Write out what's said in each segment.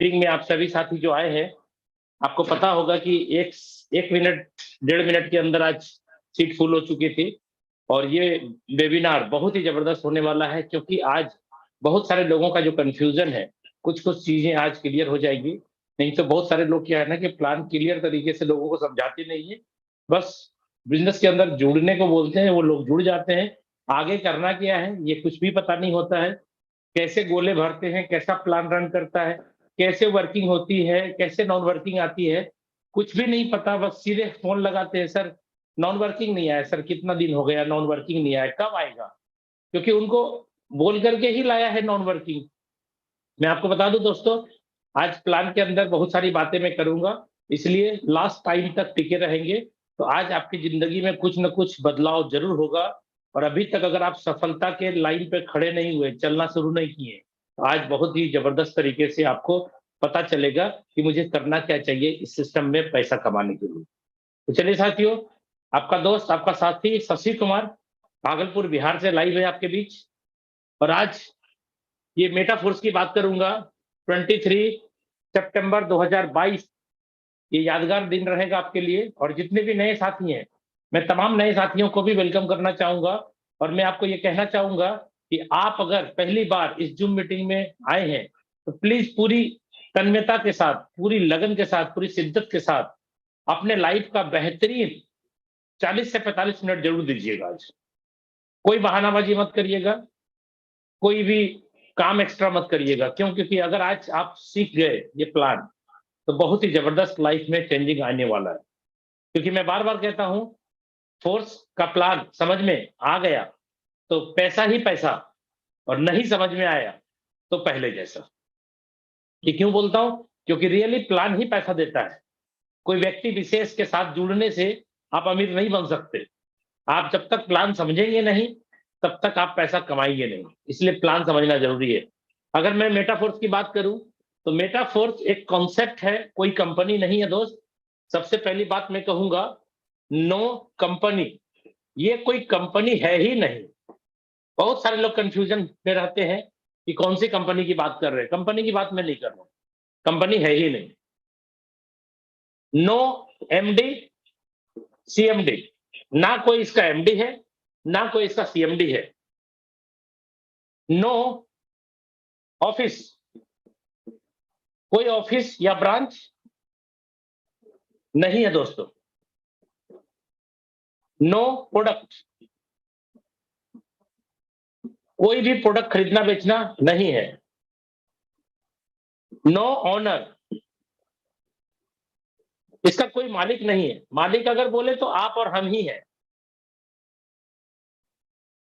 Meeting में आप सभी साथी जो आए हैं, आपको पता होगा कि एक मिनट 1.5 मिनट के अंदर आज सीट फुल हो चुकी थी। और ये वेबिनार बहुत ही जबरदस्त होने वाला है, क्योंकि आज बहुत सारे लोगों का जो कन्फ्यूजन है, कुछ-कुछ चीज़ें आज क्लियर हो जाएगी। नहीं तो बहुत सारे लोग क्या है ना कि प्लान क्लियर तरीके से लोगों को समझाते नहीं है। बस बिज़नेस के अंदर जुड़ने को बोलते हैं, वो लोग जुड़ जाते हैं। आगे करना क्या है, ये कुछ भी पता नहीं होता है। कैसे गोले भरते हैं, कैसा प्लान रन करता है, कैसे वर्किंग होती है, कैसे नॉन वर्किंग आती है, कुछ भी नहीं पता। बस सीधे फ़ोन लगाते हैं, सर नॉन वर्किंग नहीं आया, सर कितना दिन हो गया नॉन वर्किंग नहीं आया, कब आएगा? क्योंकि उनको बोल करके ही लाया है नॉन वर्किंग। मैं आपको बता दूं दोस्तों, आज प्लान के अंदर बहुत सारी बातें मैं करूंगा, इसलिए लास्ट टाइम तक टिके रहेंगे। तो आज आपकी जिंदगी में कुछ न कुछ बदलाव जरूर होगा। और अभी तक अगर आप सफलता के लाइन पे खड़े नहीं हुए, चलना शुरू नहीं किए, तो आज बहुत ही जबरदस्त तरीके से आपको पता चलेगा कि मुझे करना क्या चाहिए इस सिस्टम में पैसा कमाने के लिए। तो चलिए साथियों, आपका दोस्त, आपका साथी शशि कुमार, भागलपुर बिहार से लाइव है आपके बीच। और आज ये मेटाफोर्स की बात करूंगा। 23 सितंबर 2022, ये यादगार दिन रहेगा आपके लिए। और जितने भी नए साथी हैं, मैं तमाम नए साथियों को भी वेलकम करना चाहूंगा। और मैं आपको ये कहना चाहूंगा कि आप अगर पहली बार इस जूम मीटिंग में आए हैं, तो प्लीज पूरी तन्मयता के साथ, पूरी लगन के साथ, पूरी शिद्दत के साथ अपने लाइफ का बेहतरीन 40 से 45 मिनट जरूर दीजिएगा आज। कोई बहानाबाजी मत करिएगा, कोई भी काम एक्स्ट्रा मत करिएगा। क्यों? क्योंकि अगर आज आप सीख गए ये प्लान, तो बहुत ही जबरदस्त लाइफ में चेंजिंग आने वाला है। क्योंकि मैं बार-बार कहता हूँ, फोर्स का प्लान समझ में आ गया, तो पैसा ही पैसा, और नहीं समझ में आया, तो पहले जैसा। ये क्यों बोलता हूँ? क्योंकि रियली प्लान ही पैसा देता है। कोई व्यक्ति विशेष के साथ जुड़ने से आप अमीर नहीं बन सकते। आप जब तक प्लान समझेंगे नहीं, तब तक आप पैसा कमाएँगे नहीं। इसलिए प्लान समझना ज़रूरी है। अगर मैं मेटाफोर्स की बात करूँ, तो मेटाफोर्स एक कॉन्सेप्ट है, कोई कंपनी नहीं है दोस्त। सबसे पहली बात मैं कहूँगा, नो कंपनी, ये कोई कंपनी है ही नहीं। बहुत सारे लोग कन्फ्यूजन में रहते हैं कि कौन-सी कंपनी की बात कर रहे हैं। कंपनी की बात मैं नहीं कर रहा हूँ। कंपनी है ही नहीं। नो एमडी, सीएमडी, ना कोई इसका एमडी है, ना कोई इसका सीएमडी है। नो ऑफिस, कोई ऑफिस या ब्रांच नहीं है दोस्तों। नो प्रोडक्ट, कोई भी प्रोडक्ट खरीदना बेचना नहीं है। नो ओनर, इसका कोई मालिक नहीं है। मालिक अगर बोले तो आप और हम ही हैं।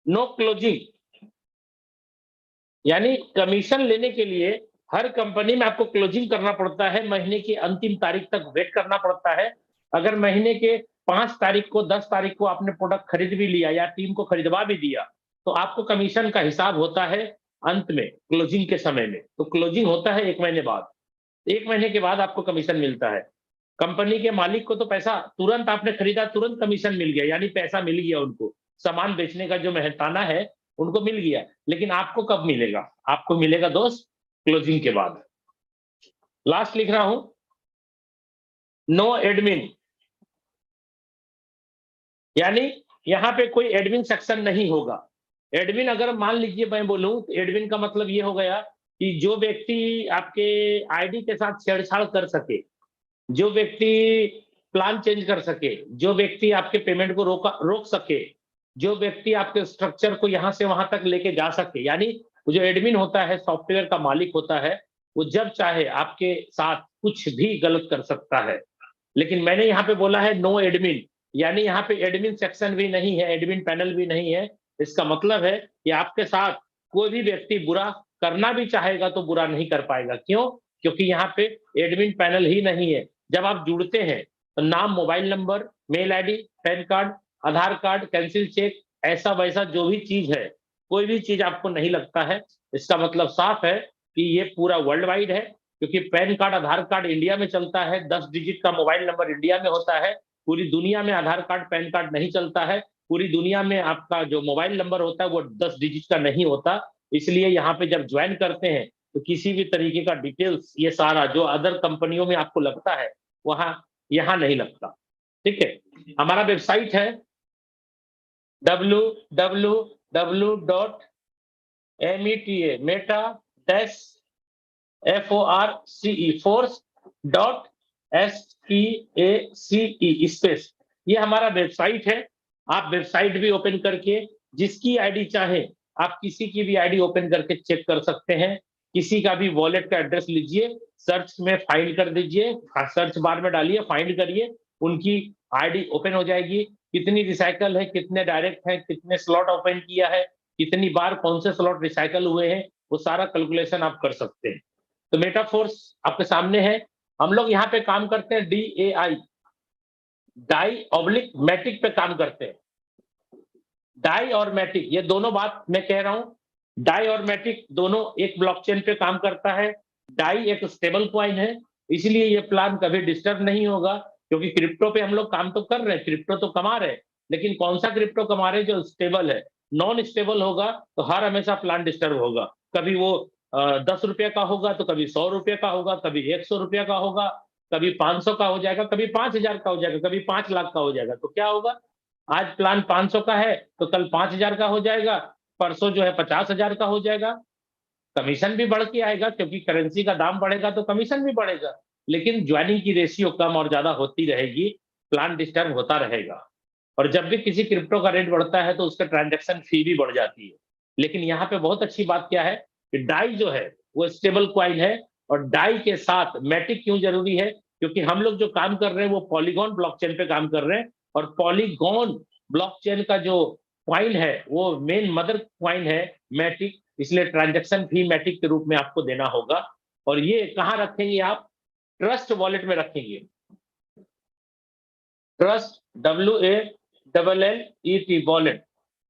नो क्लोजिंग, यानी कमीशन लेने के लिए हर कंपनी में आपको क्लोजिंग करना पड़ता है, महीने की अंतिम तारीख तक वेट करना पड़ता है। अगर महीने के 5 तारीख को, 10 तारीख को आपने प्रोडक्ट खरीद भी लिया या टीम को खरीदवा भी दिया, तो आपको कमीशन का हिसाब होता है अंत में, क्लोजिंग के समय में। तो क्लोजिंग होता है 1 महीने बाद। 1 महीने के बाद आपको कमीशन मिलता है। कंपनी के मालिक को तो पैसा तुरंत, आपने खरीदा तुरंत कमीशन मिल गया, यानी पैसा मिल गया उनको। सामान बेचने का जो मेहनताना है, उनको मिल गया। लेकिन आपको कब मिलेगा? आपको मिलेगा दोस्त क्लोजिंग के बाद। लास्ट लिख रहा हूं, नो एडमिन, यानी यहां पे कोई एडमिन सेक्शन नहीं होगा। एडमिन अगर मान लीजिए मैं बोलूं, तो एडमिन का मतलब ये हो गया कि जो व्यक्ति आपके आईडी के साथ छेड़छाड़ कर सके, जो व्यक्ति प्लान चेंज कर सके, जो व्यक्ति आपके पेमेंट को रोक सके, जो व्यक्ति आपके स्ट्रक्चर को यहां से वहां तक लेके जा सके, यानी वो जो एडमिन होता है, सॉफ्टवेयर का मालिक होता है, वो जब चाहे आपके साथ कुछ भी गलत कर सकता है। लेकिन मैंने यहाँ पे बोला है नो एडमिन, यानी यहाँ पे एडमिन सेक्शन भी नहीं है, एडमिन पैनल भी नहीं है। इसका मतलब है कि आपके साथ कोई भी व्यक्ति बुरा करना भी चाहेगा तो बुरा नहीं कर पाएगा। क्यों? क्योंकि यहाँ पे एडमिन पैनल ही नहीं है। जब आप जुड़ते हैं, तो नाम, mobile number, mail ID, PAN card, Aadhaar card, cancel cheque, ऐसा वैसा जो भी चीज है, कोई भी चीज आपको नहीं लगता है। इसका मतलब साफ है कि ये पूरा वर्ल्ड वाइड है। क्योंकि pan card, Aadhaar card India में चलता है, 10 डिजिट का मोबाइल नंबर इंडिया में होता है। पूरी दुनिया में आधार कार्ड, पैन कार्ड नहीं चलता है। पूरी दुनिया में आपका जो मोबाइल नंबर होता है वो 10 डिजिट का नहीं होता। इसलिए यहाँ पे जब ज्वाइन करते हैं, तो किसी भी तरीके का डिटेल्स ये सारा जो अदर कंपनियों में आपको लगता है वहां यहाँ नहीं लगता। ठीक है, हमारा वेबसाइट है www.meta force.space स्पेस, ये हमारा वेबसाइट है। आप वेबसाइट भी ओपन करके जिसकी आईडी चाहे आप किसी की भी आईडी ओपन करके चेक कर सकते हैं। किसी का भी वॉलेट का एड्रेस लीजिए, सर्च में फाइंड कर दीजिए, सर्च बार में डालिए, फाइंड करिए, उनकी आईडी ओपन हो जाएगी। कितनी रिसाइकल है, कितने डायरेक्ट है, कितने स्लॉट ओपन किया है, कितनी बार कौन से स्लॉट रिसाइकल हुए हैं, वो सारा कैलकुलेशन आप कर सकते हैं। तो मेटाफोर्स आपके सामने है। हम लोग यहाँ पे काम करते हैं DAI, डाई ऑब्लिक मैटिक पे काम करते हैं। डाई और मैटिक ये दोनों बात मैं कह रहा हूं, डाई और मैटिक दोनों एक ब्लॉकचेन पे काम करता है। डाई एक स्टेबल कॉइन है, इसलिए ये प्लान कभी डिस्टर्ब नहीं होगा, क्योंकि क्रिप्टो पे हम लोग काम तो कर रहे हैं, क्रिप्टो तो कमा रहे हैं, लेकिन कौन सा क्रिप्टो कमा रहे हैं जो स्टेबल है। नॉन स्टेबल होगा तो हर हमेशा प्लान डिस्टर्ब होगा। कभी वो 10 रुपये का होगा तो कभी 100 रुपये का होगा, कभी 100 रुपये का होगा, कभी 500 का हो जाएगा, कभी 5000 का हो जाएगा, कभी 5 लाख का हो जाएगा। तो क्या होगा, आज प्लान 500 का है तो कल 5000 का हो जाएगा, परसों जो है 50,000 का हो जाएगा। कमीशन भी बढ़ के आएगा, क्योंकि करेंसी का दाम बढ़ेगा तो कमीशन भी बढ़ेगा, लेकिन ज्वाइनिंग की रेशियो कम और ज्यादा होती रहेगी, प्लान डिस्टर्ब होता रहेगा। और जब भी किसी क्रिप्टो का रेट बढ़ता है तो उसका ट्रांजैक्शन फी भी बढ़ जाती है। लेकिन यहाँ पे बहुत अच्छी बात क्या है कि डाई जो है वो स्टेबल कॉइन है, और डाई के साथ मैटिक क्यों जरूरी है, क्योंकि हम लोग जो काम कर रहे हैं वो पॉलीगॉन ब्लॉकचेन पे काम कर रहे हैं, और पॉलीगॉन ब्लॉकचेन का जो कॉइन है वो मेन मदर कॉइन है मैटिक, इसलिए ट्रांजैक्शन फी मैटिक के रूप में आपको देना होगा। और ये कहाँ रखेंगे आप, ट्रस्ट वॉलेट में रखेंगे। Trust WALLET wallet.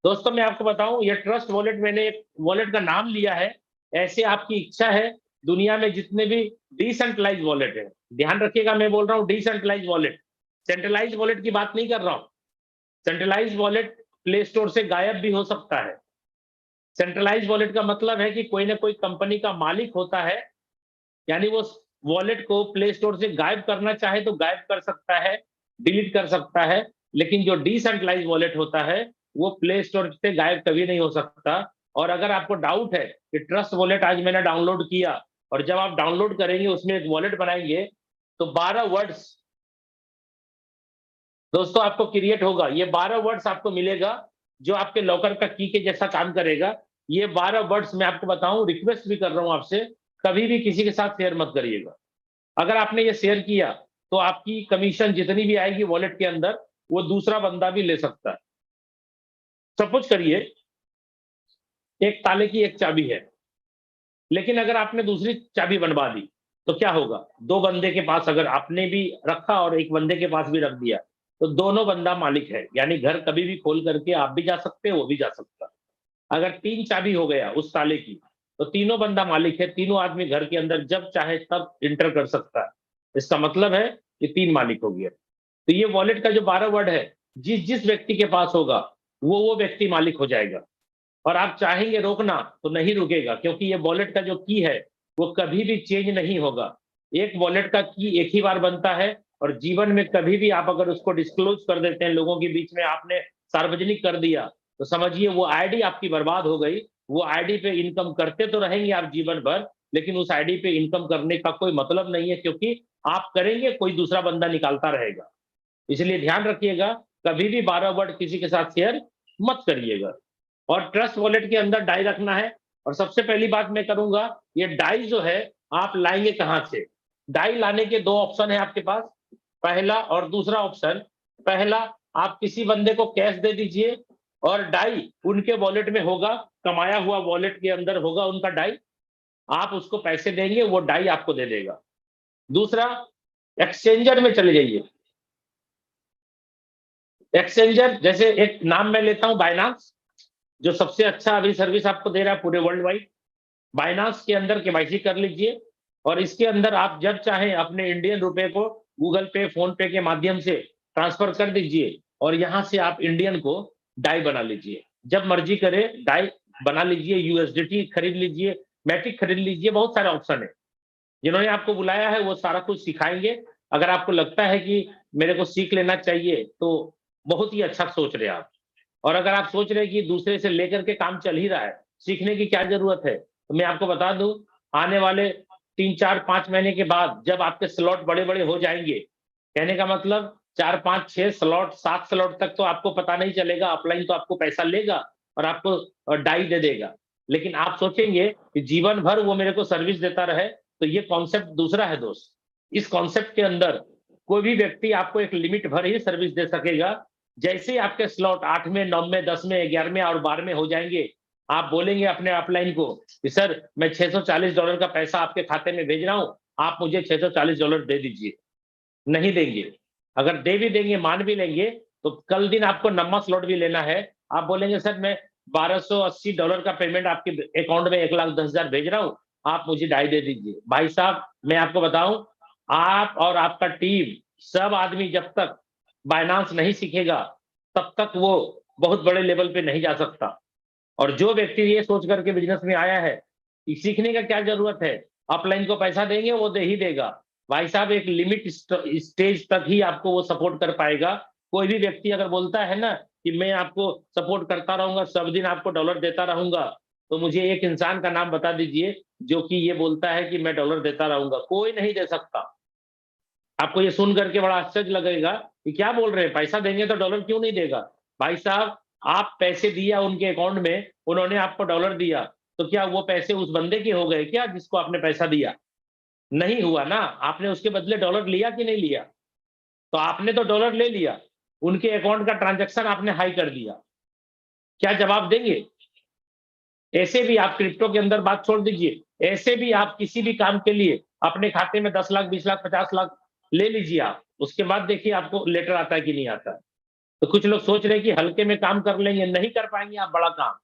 दोस्तों मैं आपको बताऊं, ये ट्रस्ट वॉलेट मैंने एक वॉलेट का नाम लिया है, ऐसे आपकी इच्छा है। दुनिया में जितने भी डिसेंट्रलाइज वॉलेट है, ध्यान रखिएगा मैं बोल रहा हूं डिसेंट्रलाइज वॉलेट, सेंट्रलाइज वॉलेट की बात नहीं कर रहा हूं। सेंट्रलाइज वॉलेट प्ले स्टोर से गायब भी हो सकता है। सेंट्रलाइज वॉलेट का मतलब है कि कोई ना कोई कंपनी का मालिक होता है, यानी वो वॉलेट को प्ले स्टोर से गायब करना चाहे तो गायब कर सकता है, डिलीट कर सकता है। लेकिन जो डिसेंट्रलाइज वॉलेट होता है वो प्ले स्टोर से गायब कभी नहीं हो सकता। और अगर आपको डाउट है कि ट्रस्ट वॉलेट आज मैंने डाउनलोड किया, और जब आप डाउनलोड करेंगे उसमें एक वॉलेट बनाएंगे तो 12 वर्ड्स दोस्तों आपको क्रिएट होगा। ये 12 वर्ड्स आपको मिलेगा जो आपके लॉकर का की के जैसा काम करेगा। ये 12 वर्ड्स मैं आपको बताऊं, रिक्वेस्ट भी कर रहा हूं आपसे, कभी भी किसी के साथ शेयर मत करिएगा। अगर आपने ये शेयर किया तो आपकी कमीशन जितनी भी आएगी वॉलेट के अंदर वो दूसरा बंदा भी ले सकता है। सपोज करिए एक ताले की एक चाबी है, लेकिन अगर आपने दूसरी चाबी बनवा दी तो क्या होगा, दो बंदे के पास अगर आपने भी रखा और एक बंदे के पास भी रख दिया तो दोनों बंदा मालिक है, यानी घर कभी भी खोल करके आप भी जा सकते हैं, वो भी जा सकता है। अगर 3 चाबी हो गया उस ताले की तो तीनों बंदा मालिक है, तीनों आदमी घर के अंदर जब चाहे तब इंटर कर सकता है। इसका मतलब है कि 3 मालिक हो गया। तो ये वॉलेट का जो 12 वर्ड है, जिस जिस व्यक्ति के पास होगा वो व्यक्ति मालिक हो जाएगा। और आप चाहेंगे रोकना तो नहीं रुकेगा, क्योंकि ये वॉलेट का जो की है वो कभी भी चेंज नहीं होगा। एक वॉलेट का की एक ही बार बनता है, और जीवन में कभी भी आप अगर उसको डिस्क्लोज कर देते हैं, लोगों के बीच में आपने सार्वजनिक कर दिया, तो समझिए वो आईडी आपकी बर्बाद हो गई। वो आईडी पे इनकम करते तो रहेंगे आप जीवन भर, लेकिन उस आईडी पे इनकम करने का कोई मतलब नहीं है, क्योंकि आप करेंगे कोई दूसरा बंदा निकालता रहेगा। इसलिए ध्यान रखिएगा, कभी भी 12 वर्ड किसी के साथ शेयर मत करिएगा। और ट्रस्ट वॉलेट के अंदर डाई रखना है। और सबसे पहली बात मैं करूंगा, ये डाई जो है आप लाएंगे कहां से। डाई लाने के 2 ऑप्शन है आपके पास, पहला और दूसरा ऑप्शन। पहला, आप किसी बंदे को कैश दे दीजिए और डाई उनके वॉलेट में होगा, कमाया हुआ वॉलेट के अंदर होगा उनका डाई, आप उसको पैसे देंगे वो डाई आपको दे देगा। दूसरा, एक्सचेंजर में चले जाइए। एक्सचेंजर जैसे एक नाम मैं लेता हूं बाइनांस, जो सबसे अच्छा अभी सर्विस आपको दे रहा है पूरे वर्ल्ड वाइड। बाइनांस के अंदर केवाईसी कर लीजिए, और इसके अंदर आप जब चाहें अपने इंडियन रुपए को गूगल पे, फोन पे के माध्यम से ट्रांसफर कर दीजिए, और यहां से आप इंडियन को डाई बना लीजिए। जब मर्जी करे डाई बना लीजिए, यूएसडीटी खरीद लीजिए। मैटिक खरीद लीजिए, बहुत सारे ऑप्शन है। जिन्होंने आपको बुलाया है वो सारा कुछ सिखाएंगे। अगर आपको लगता है कि मेरे को सीख लेना चाहिए तो बहुत ही अच्छा सोच रहे हैं आप। और अगर आप सोच रहे हैं कि दूसरे से लेकर के काम चल ही रहा है, सीखने की क्या जरूरत है, तो मैं आपको बता दूं, आने वाले 3 4 5 महीने के बाद जब आपके स्लॉट बड़े बड़े हो जाएंगे, कहने का मतलब 4 5 6 स्लॉट 7 स्लॉट तक तो आपको पता नहीं चलेगा, अपलाइन तो आपको पैसा लेगा और आपको डाई दे देगा। लेकिन आप सोचेंगे कि जीवन भर वो मेरे को सर्विस देता रहे, तो ये कॉन्सेप्ट दूसरा है दोस्त। इस कॉन्सेप्ट के अंदर कोई भी व्यक्ति आपको एक लिमिट भर ही सर्विस दे सकेगा। जैसे ही आपके स्लॉट 8 में 9 में 10 में 11 में और 12 में हो जाएंगे, आप बोलेंगे अपने अपलाइन को कि सर मैं $640 का पैसा आपके खाते में भेज रहा हूं, आप मुझे $640 दे दीजिए। नहीं देंगे। अगर दे भी देंगे, मान भी लेंगे, तो कल दिन आपको नम्मा स्लॉट भी लेना है। आप बोलेंगे सर मैं $1280 का पेमेंट आपके अकाउंट में 1,10,000 भेज रहा हूं, आप मुझे डाई दे दीजिए। भाई साहब मैं आपको बताऊं, आप और आपका टीम सब आदमी जब तक बाइनांस नहीं सीखेगा, तब तक वो बहुत बड़े लेवल पे नहीं जा सकता। और जो व्यक्ति ये सोच करके बिजनेस में आया है कि सीखने का क्या जरूरत है, अपलाइन को पैसा देंगे वो दे ही देगा। भाई साहब एक लिमिट स्टेज तक ही आपको वो सपोर्ट कर पाएगा। कोई भी व्यक्ति अगर बोलता है ना कि मैं आपको सपोर्ट करता रहूंगा, सब दिन आपको डॉलर देता रहूंगा, तो मुझे एक इंसान का नाम बता दीजिए जो कि ये बोलता है कि मैं डॉलर देता रहूंगा। कोई नहीं दे सकता। आपको ये सुन करके बड़ा आश्चर्य लगेगा कि क्या बोल रहे हैं, पैसा देंगे तो डॉलर क्यों नहीं देगा। भाई साहब आप पैसे दिया उनके अकाउंट में, उन्होंने आपको डॉलर दिया, तो क्या वो पैसे उस बंदे के हो गए क्या जिसको आपने पैसा दिया? नहीं हुआ ना। आपने उसके बदले डॉलर लिया कि नहीं लिया? तो आपने तो डॉलर ले लिया, उनके अकाउंट का ट्रांजैक्शन आपने हाई कर दिया। क्या जवाब देंगे? ऐसे भी आप क्रिप्टो के अंदर बात छोड़ दीजिए, ऐसे भी आप किसी भी काम के लिए अपने खाते में 10 लाख 20 लाख 50 लाख ले लीजिए आप, उसके बाद देखिए आपको लेटर आता है कि नहीं आता है। तो कुछ लोग सोच रहे हैं कि हल्के में काम कर लेंगे, नहीं कर पाएंगे आप बड़ा काम।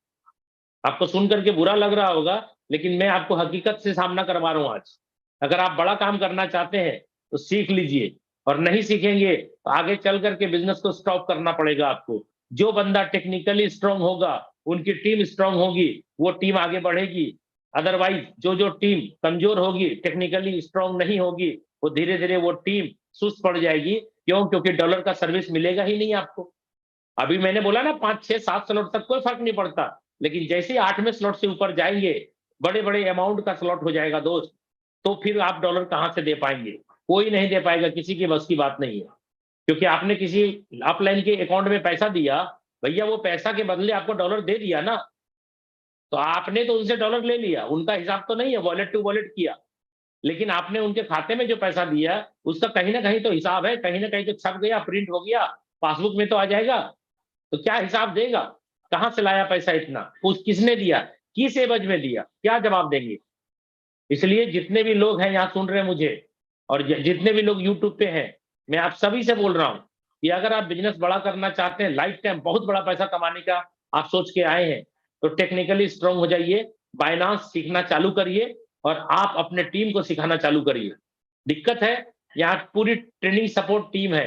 आपको सुन करके बुरा लग रहा होगा, लेकिन मैं आपको हकीकत से सामना करवा रहा हूं आज। अगर आप बड़ा काम करना चाहते हैं तो सीख लीजिए, और नहीं सीखेंगे तो आगे चल करके बिजनेस को स्टॉप करना पड़ेगा आपको। जो बंदा टेक्निकली स्ट्रांग होगा, उनकी टीम स्ट्रांग होगी, वो टीम आगे बढ़ेगी। अदरवाइज जो टीम कमजोर होगी, टेक्निकली स्ट्रांग नहीं होगी, वो धीरे धीरे वो टीम सुस्त पड़ जाएगी। क्यों? क्योंकि डॉलर का सर्विस मिलेगा ही नहीं आपको। अभी मैंने बोला ना 5 6 7 स्लॉट तक कोई फर्क नहीं पड़ता, लेकिन जैसे ही 8वें स्लॉट से ऊपर जाएंगे, बड़े बड़े अमाउंट का स्लॉट हो जाएगा दोस्त, तो फिर आप डॉलर कहां से दे पाएंगे? कोई नहीं दे पाएगा, किसी की बस की बात नहीं है। क्योंकि आपने किसी अपलाइन के अकाउंट में पैसा दिया, भैया वो पैसा के बदले आपको डॉलर दे दिया ना, तो आपने तो उनसे डॉलर ले लिया, उनका हिसाब तो नहीं है, वॉलेट टू वॉलेट किया। लेकिन आपने उनके खाते में जो पैसा दिया, उसका कहीं ना कहीं तो हिसाब है, कहीं ना कहीं तो छप गया, प्रिंट हो गया, पासबुक में तो आ जाएगा। तो क्या हिसाब देगा? कहां से लाया पैसा इतना, उस किसने दिया, किस एवज में दिया, क्या जवाब देंगे? इसलिए जितने भी लोग हैं यहाँ सुन रहे हैं मुझे, और जितने भी लोग यूट्यूब पे हैं, मैं आप सभी से बोल रहा हूं कि अगर आप बिजनेस बड़ा करना चाहते हैं, लाइफ टाइम बहुत बड़ा पैसा कमाने का आप सोच के आए हैं, तो टेक्निकली स्ट्रांग हो जाइए, बाइनांस सीखना चालू करिए, और आप अपने टीम को सिखाना चालू करिए। दिक्कत है, यहाँ पूरी ट्रेनिंग सपोर्ट टीम है।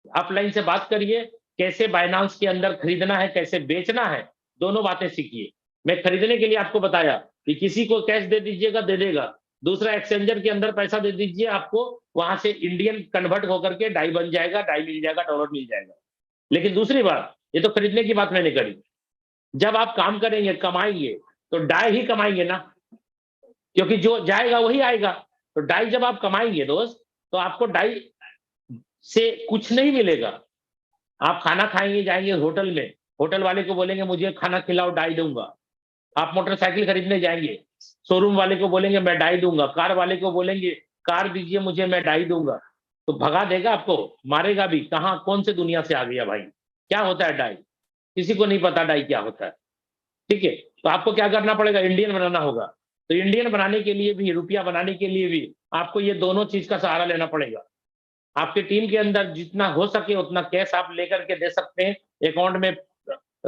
अपलाइन से बात करिए, कैसे बाइनांस के अंदर खरीदना है, कैसे बेचना है, दोनों बातें सीखिए। मैं खरीदने के लिए आपको बताया कि किसी को कैश दे दीजिएगा, दे देगा। दूसरा, एक्सचेंजर के अंदर पैसा दे दीजिए, आपको वहां से इंडियन कन्वर्ट होकर के डाई बन जाएगा, डाई मिल जाएगा, डॉलर मिल जाएगा। लेकिन दूसरी बात, ये तो खरीदने की बात मैंने करी, जब आप काम करेंगे कमाएंगे तो डाई ही कमाएंगे ना, क्योंकि जो जाएगा वही आएगा। तो डाई जब आप कमाएंगे दोस्त, तो आपको डाई से कुछ नहीं मिलेगा। आप खाना खाएंगे, जाएंगे होटल में, होटल वाले को बोलेंगे मुझे खाना खिलाओ, डाई दूंगा। आप मोटरसाइकिल खरीदने जाएंगे, शोरूम वाले को बोलेंगे मैं डाई दूंगा, कार वाले को बोलेंगे कार दीजिए मुझे, मैं डाई दूंगा। तो भगा देगा आपको, मारेगा भी। कहां कौन से दुनिया से आ गया भाई? क्या होता है डाई? किसी को नहीं पता डाई क्या होता है। ठीक है, तो आपको क्या करना पड़ेगा? इंडियन बनाना होगा। तो इंडियन बनाने के लिए भी, रुपया बनाने के लिए भी आपको ये दोनों चीज का सहारा लेना पड़ेगा। आपके टीम के अंदर जितना हो सके उतना कैश आप लेकर के दे सकते हैं, अकाउंट में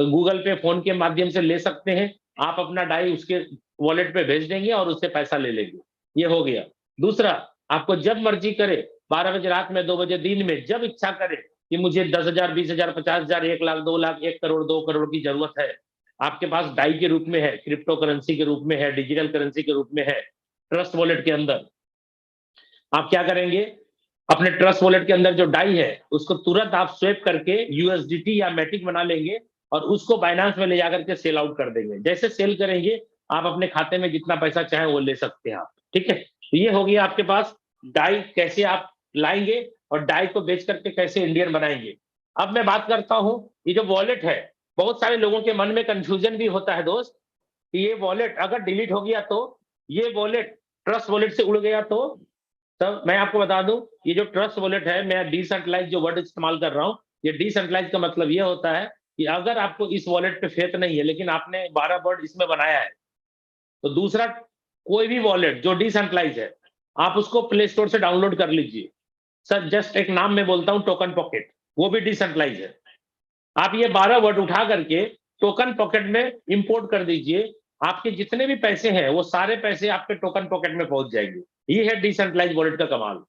गूगल पे फोन के माध्यम से ले सकते हैं। आप अपना डाई उसके वॉलेट पे भेज देंगे और उससे पैसा ले लेंगे। ये हो गया। दूसरा, आपको जब मर्जी करे, 12 बजे रात में, 2 बजे दिन में, जब इच्छा करे कि मुझे 10,000 20,000 50,000 1 लाख 2 लाख 1 करोड़ 2 करोड़ की जरूरत है, आपके पास डाई के रूप में है, क्रिप्टो करेंसी के रूप में है, डिजिटल करेंसी के रूप में है, ट्रस्ट वॉलेट के अंदर। आप क्या करेंगे, अपने ट्रस्ट वॉलेट के अंदर जो डाई है उसको तुरंत आप स्वेप करके यूएसडीटी या मैटिक बना लेंगे और उसको बाइनांस में ले जाकर के सेल आउट कर देंगे। जैसे सेल करेंगे आप अपने खाते में जितना पैसा चाहे वो ले सकते हैं आप, ठीक है। तो ये हो गया आपके पास डाई कैसे आप लाएंगे और डाई को बेच करके कैसे इंडियन बनाएंगे। अब मैं बात करता हूं, ये जो वॉलेट है, बहुत सारे लोगों के मन में कंफ्यूजन भी होता है दोस्त कि ये वॉलेट अगर डिलीट हो गया तो, ये वॉलेट ट्रस्ट वॉलेट से उड़ गया तो। तब मैं आपको बता दूं, ये जो ट्रस्ट वॉलेट है, मैं डिसेंट्रलाइज जो वर्ड इस्तेमाल कर रहा हूं, ये डिसेंट्रलाइज का मतलब ये होता है कि अगर आपको इस वॉलेट पे फेथ नहीं है लेकिन आपने 12 वर्ड इसमें बनाया है, तो दूसरा कोई भी वॉलेट जो डिसेंट्रलाइज है आप उसको प्ले स्टोर से डाउनलोड कर लीजिए। सर जस्ट एक नाम मैं बोलता हूं, टोकन पॉकेट, वो भी डिसेंट्रलाइज है। आप ये 12 वर्ड उठा करके टोकन पॉकेट में इंपोर्ट कर दीजिए, आपके जितने भी पैसे हैं वो सारे पैसे आपके टोकन पॉकेट में पहुंच जाएंगे। ये है डिसेंट्रलाइज वॉलेट का कमाल।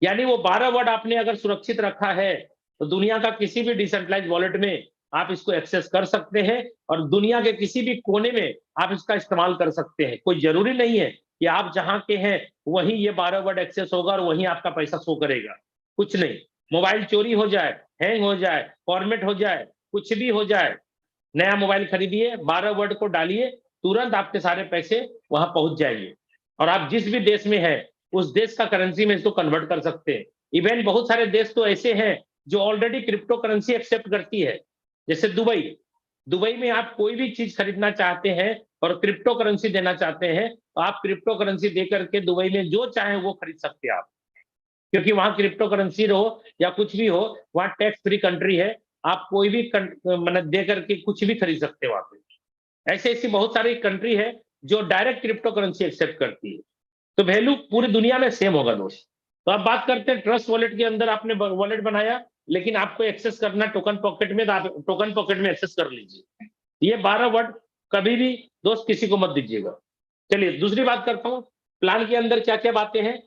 यानी वो 12 वर्ड आपने अगर सुरक्षित रखा है तो दुनिया का किसी भी डिसेंट्रलाइज वॉलेट में आप इसको एक्सेस कर सकते हैं और दुनिया के किसी भी कोने में आप इसका इस्तेमाल कर सकते हैं। कोई जरूरी नहीं है कि आप जहां के हैं वहीं ये 12 वर्ड एक्सेस होगा और वहीं आपका पैसा शो करेगा, कुछ नहीं। मोबाइल चोरी हो जाए, हैंग हो जाए, फॉर्मेट हो जाए, कुछ भी हो जाए, नया मोबाइल खरीदिए, 12 वर्ड को डालिए, तुरंत आपके सारे पैसे वहां पहुंच जाएंगे और आप जिस भी देश में है उस देश का करेंसी में इसको कन्वर्ट कर सकते हैं। इवन बहुत सारे देश तो ऐसे हैं जो ऑलरेडी क्रिप्टो करेंसी एक्सेप्ट करती है, जैसे दुबई। दुबई में आप कोई भी चीज खरीदना चाहते हैं और क्रिप्टो करेंसी देना चाहते हैं तो आप क्रिप्टो करेंसी दे करके दुबई में जो चाहे वो खरीद सकते हैं आप, क्योंकि वहां क्रिप्टो करेंसी हो या कुछ भी हो, वहां टैक्स फ्री कंट्री है। आप कोई भी मतलब दे करके कुछ भी खरीद सकते हो वहां पे। ऐसे ऐसी बहुत सारी कंट्री है जो डायरेक्ट क्रिप्टो करेंसी एक्सेप्ट करती है, तो वैल्यू पूरी दुनिया में सेम होगा दोस्त। तो अब बात करते हैं ट्रस्ट वॉलेट के अंदर आपने वॉलेट बनाया लेकिन आपको एक्सेस करना टोकन पॉकेट में, तो आप टोकन पॉकेट में एक्सेस कर लीजिए। ये 12 वर्ड कभी भी दोस्त किसी को मत दीजिएगा। चलिए दूसरी बात करता हूं, प्लान के अंदर क्या क्या बातें हैं।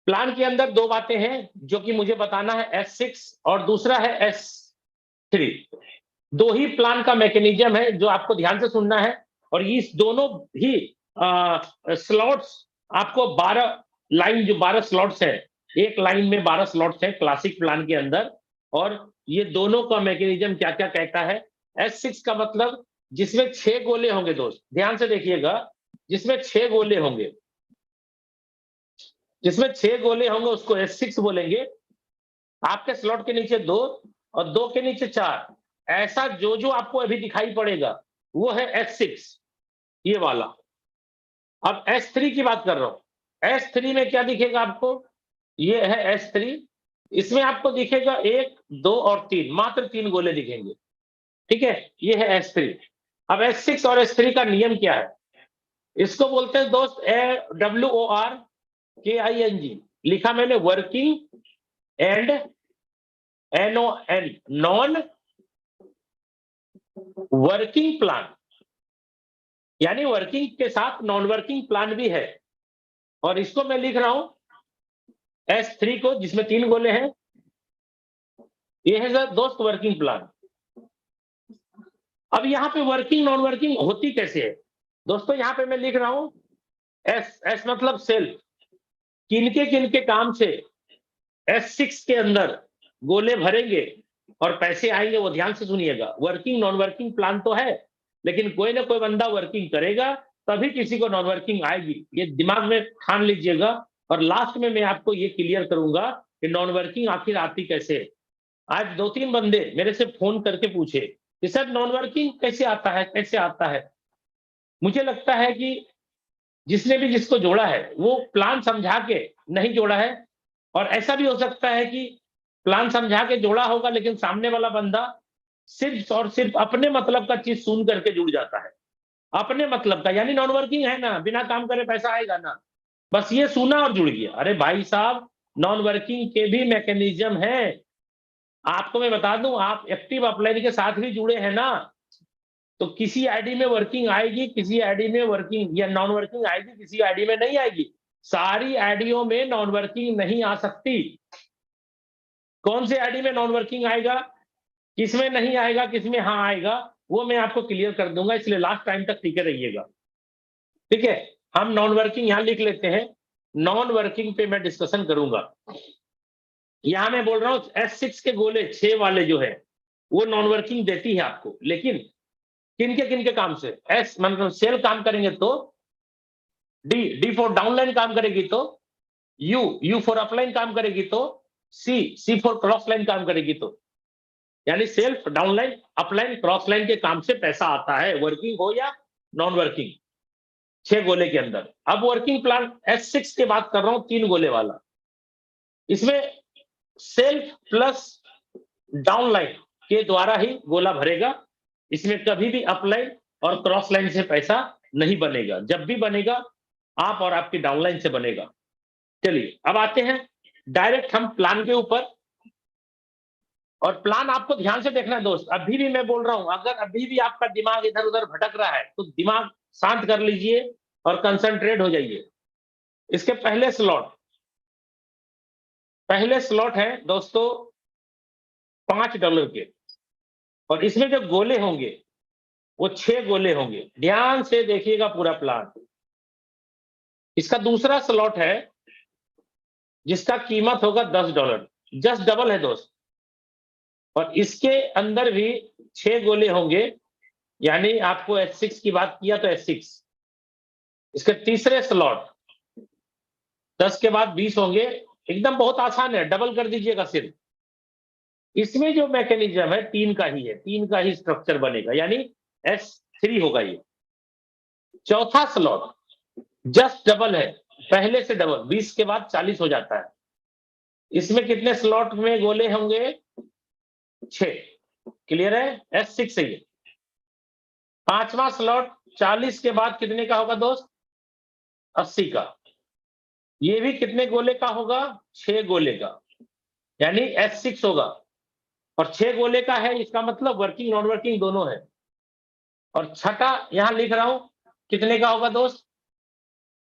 प्लान के अंदर दो बातें हैं जो कि मुझे बताना है, S6 और दूसरा है S3। दो ही प्लान का मैकेनिज्म है जो आपको ध्यान से सुनना है और इस दोनों ही स्लॉट्स आपको 12 लाइन, जो 12 स्लॉट्स है, एक लाइन में 12 स्लॉट्स है क्लासिक प्लान के अंदर। और ये दोनों का मैकेनिज्म क्या क्या कहता है। S6 का मतलब जिसमें 6 गोले होंगे दोस्त, ध्यान से देखिएगा, जिसमें 6 गोले होंगे, जिसमें 6 गोले होंगे उसको S6 बोलेंगे। आपके स्लॉट के नीचे 2 और 2 के नीचे 4, ऐसा जो जो आपको अभी दिखाई पड़ेगा वो है S6, ये वाला। अब S3 की बात कर रहा हूं। S3 में क्या दिखेगा आपको, ये है S3। इसमें आपको दिखेगा 1, 2 और 3, मात्र 3 गोले दिखेंगे, ठीक है। ये है S3। अब S6 और S3 का नियम क्या है, इसको बोलते हैं दोस्त WORKING, लिखा मैंने working and NON, non working plan, यानी वर्किंग के साथ नॉन वर्किंग प्लान भी है। और इसको मैं लिख रहा हूं S3 को, जिसमें 3 गोले हैं, ये है दोस्त वर्किंग प्लान। अब यहां पे वर्किंग नॉन वर्किंग होती कैसे है दोस्तों, यहां पे मैं लिख रहा हूं S मतलब सेल्फ, किनके काम से S6 के अंदर गोले भरेंगे और पैसे आएंगे, वो ध्यान से सुनिएगा। वर्किंग नॉन वर्किंग प्लान तो है, लेकिन कोई ना कोई बंदा वर्किंग करेगा तभी किसी को नॉन वर्किंग आएगी, ये दिमाग में ठान लीजिएगा। और लास्ट में मैं आपको ये क्लियर करूंगा कि नॉन वर्किंग आखिर आती कैसे। आज 2-3 बंदे मेरे से फोन करके पूछे कि सर नॉन वर्किंग कैसे आता है, कैसे आता है। मुझे लगता है कि जिसने भी जिसको जोड़ा है वो प्लान समझा के नहीं जोड़ा है, और ऐसा भी हो सकता है कि प्लान समझा के जोड़ा होगा लेकिन सामने वाला बंदा सिर्फ और सिर्फ अपने मतलब का चीज सुन करके जुड़ जाता है, अपने मतलब का, यानी नॉन वर्किंग है ना, बिना काम करे पैसा आएगा ना, बस ये सुना और जुड़ गया। अरे भाई साहब, नॉन वर्किंग के भी मैकेनिज्म है। आपको मैं बता दूं, आप एक्टिव अपलाइन के साथ भी जुड़े हैं ना, तो किसी आईडी में वर्किंग आएगी, किसी आईडी में वर्किंग या नॉन वर्किंग आएगी, किसी आईडी में नहीं आएगी। सारी आईडियों में नॉन वर्किंग नहीं आ सकती। कौन से आईडी में नॉन वर्किंग आएगा, किसमें नहीं आएगा, किसमें हाँ आएगा, वो मैं आपको क्लियर कर दूंगा, इसलिए लास्ट टाइम तक टिके रहिएगा। ठीक है, हम नॉन वर्किंग यहां लिख लेते हैं, नॉन वर्किंग पे मैं डिस्कशन करूंगा। यहां मैं बोल रहा हूं S6 के गोले 6 वाले जो है वो नॉन वर्किंग देती है आपको, लेकिन किन के काम से? एस मतलब सेल काम करेंगे तो डी फॉर डाउनलाइन काम करेगी तो यू फॉर अपलाइन काम करेगी तो सी फॉर क्रॉस लाइन काम करेगी तो, यानी self downline upline cross line के काम से पैसा आता है, वर्किंग हो या नॉन वर्किंग, 6 गोले के अंदर। अब वर्किंग प्लान S6 की बात कर रहा हूं, 3 गोले वाला। इसमें सेल्फ प्लस डाउनलाइन के द्वारा ही गोला भरेगा, इसमें कभी भी अपलाइन और क्रॉस लाइन से पैसा नहीं बनेगा, जब भी बनेगा आप और आपकी डाउनलाइन से बनेगा। चलिए अब आते हैं डायरेक्ट हम प्लान के ऊपर, और प्लान आपको ध्यान से देखना है दोस्त। अभी भी मैं बोल रहा हूं, अगर अभी भी आपका दिमाग इधर उधर भटक रहा है तो दिमाग शांत कर लीजिए और कंसंट्रेट हो जाइए। इसके पहले स्लॉट है दोस्तों $5 के, और इसमें जो गोले होंगे वो 6 गोले होंगे। ध्यान से देखिएगा पूरा प्लान। इसका दूसरा स्लॉट है जिसका कीमत होगा $10, जस्ट डबल है दोस्त, और इसके अंदर भी 6 गोले होंगे, यानी आपको S6 की बात किया तो S6। इसके तीसरे स्लॉट 10 के बाद 20 होंगे, एकदम बहुत आसान है, डबल कर दीजिएगा सिर्फ। इसमें जो मैकेनिज्म है 3 का ही है, 3 का ही स्ट्रक्चर बनेगा, यानी S3 होगा ये। चौथा स्लॉट जस्ट डबल है, पहले से डबल, 20 के बाद 40 हो जाता है। इसमें कितने स्लॉट में गोले होंगे? 6। क्लियर है? S6 है ये। पांचवा स्लॉट 40 के बाद कितने का होगा दोस्त? 80 का। ये भी कितने गोले का होगा? 6 गोले का, यानी S6 होगा, और 6 गोले का है, इसका मतलब वर्किंग नॉन वर्किंग दोनों है। और छठा यहां लिख रहा हूं, कितने का होगा दोस्त?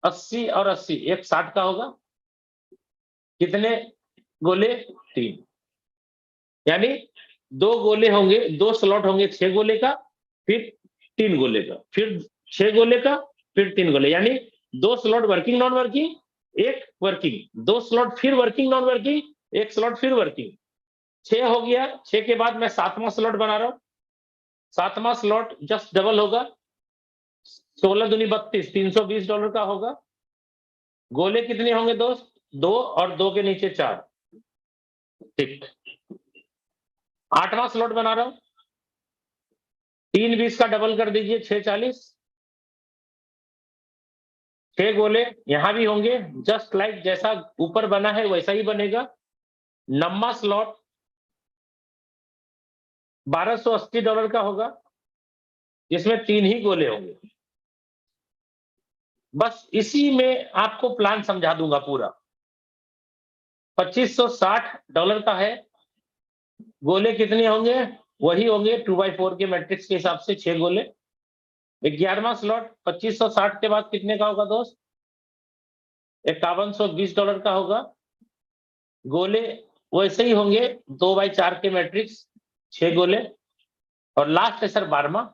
80 और 80, एक 60 का होगा। कितने गोले? 3, यानी 2 गोले होंगे, 2 स्लॉट होंगे 6 गोले का, फिर 3 गोले का, फिर 6 गोले का, फिर 3 गोले, यानी 2 स्लॉट वर्किंग नॉन वर्किंग, एक वर्किंग, 2 स्लॉट फिर वर्किंग नॉन वर्किंग, एक स्लॉट फिर वर्किंग। 6 हो गया। 6 के बाद मैं 7वां स्लॉट बना रहा हूं। 7वां स्लॉट जस्ट डबल होगा, 16 दूनी 32, $320 का होगा। गोले कितने होंगे दोस्त? 2, और 2 के नीचे 4। ठीक। 8वां स्लॉट बना रहा हूं, 3 20 का डबल कर दीजिए, 6 40। 6 गोले यहां भी होंगे, जस्ट लाइक जैसा ऊपर बना है वैसा ही बनेगा। 9वां स्लॉट $1280 का होगा, जिसमें 3 ही गोले होंगे। बस इसी में आपको प्लान समझा दूंगा पूरा। $2560 का है। गोले कितने होंगे? वही होंगे 2x4 के मैट्रिक्स के हिसाब से 6 गोले। 11वां स्लॉट 2560 के बाद कितने का होगा दोस्त? $5120 का होगा। गोले वैसे ही होंगे 2x4 के मैट्रिक्स, 6 गोले। और लास्ट है सर 12वां,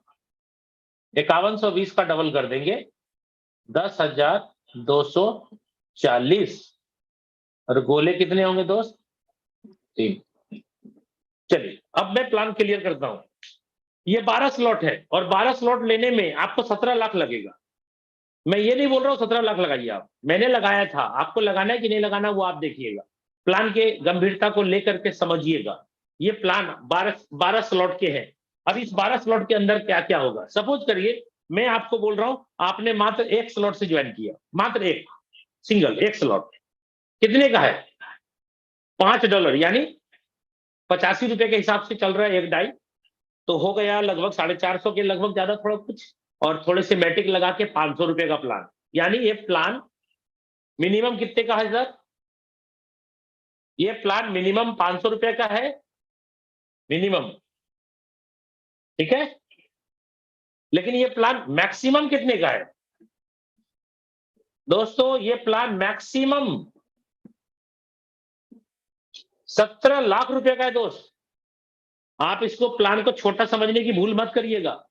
5120 का डबल कर देंगे, 10,240। और गोले कितने होंगे दोस्त? 3। चलिए अब मैं प्लान क्लियर करता हूं। ये 12 स्लॉट है, और 12 स्लॉट लेने में आपको 17 लाख लगेगा। मैं ये नहीं बोल रहा हूं 17 लाख लगाइए आप, मैंने लगाया था, आपको लगाना है कि नहीं लगाना वो आप देखिएगा। प्लान के गंभीरता को लेकर के समझिएगा। ये प्लान 12 स्लॉट के हैं। अब इस 12 स्लॉट के अंदर क्या क्या होगा? सपोज करिए मैं आपको बोल रहा हूं, आपने मात्र एक स्लॉट से ज्वाइन किया, मात्र एक, सिंगल एक स्लॉट। कितने का है? $5, यानी 85 रुपए के हिसाब से चल रहा है एक डाई, तो हो गया लगभग 450 के लगभग, ज्यादा थोड़ा कुछ, और थोड़े से मैटिक लगा के 500 रुपए का प्लान। यानी ये प्लान मिनिमम कितने का है सर? ये प्लान मिनिमम 500 रुपए का है, मिनिमम। ठीक है, लेकिन ये प्लान मैक्सिमम कितने का है दोस्तों? ये प्लान मैक्सिमम 17 लाख रुपए का है दोस्त। आप इसको प्लान को छोटा समझने की भूल मत करिएगा।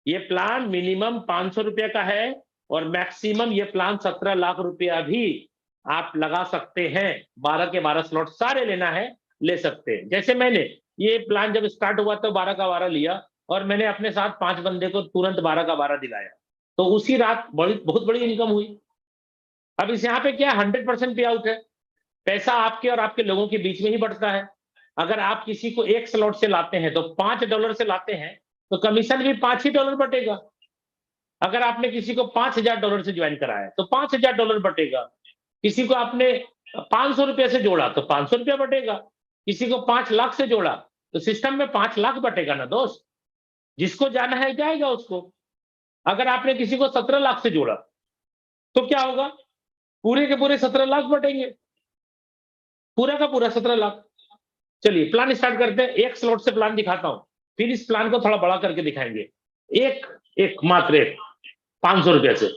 ये प्लान मिनिमम 500 रुपए का है और मैक्सिमम ये प्लान 17 लाख रुपया भी आप लगा सकते हैं। 12 के 12 स्लॉट सारे लेना है, ले सकते हैं। जैसे मैंने ये प्लान जब स्टार्ट हुआ तो 12 का 12 लिया और मैंने अपने साथ 5 बंदे को तुरंत 12 का 12 दिलाया। तो उसी रात बहुत बड़ी इनकम हुई। अब इस यहाँ पे क्या 100% पे आउट है। पैसा आपके और आपके लोगों के बीच में ही बढ़ता है। अगर आप किसी को 1 स्लॉट से लाते हैं तो $5 से लाते हैं तो कमीशन भी $5 ही बटेगा। अगर आपने किसी को $5000 से ज्वाइन कराया तो $5000 बटेगा। किसी को आपने 500 रुपए से जोड़ा तो 500 रुपया बटेगा। किसी को 5 लाख से जोड़ा तो सिस्टम में 5 लाख बटेगा ना दोस्त। जिसको जाना है जाएगा उसको। अगर आपने किसी को 17 लाख से जोड़ा तो क्या होगा? पूरे के पूरे 17 लाख बटेंगे। पूरा का पूरा 17 लाख। चलिए प्लान स्टार्ट करते हैं। एक स्लॉट से प्लान दिखाता हूं, फिर इस प्लान को थोड़ा बड़ा करके दिखाएंगे। एक एक मात्र एक 500 रुपए से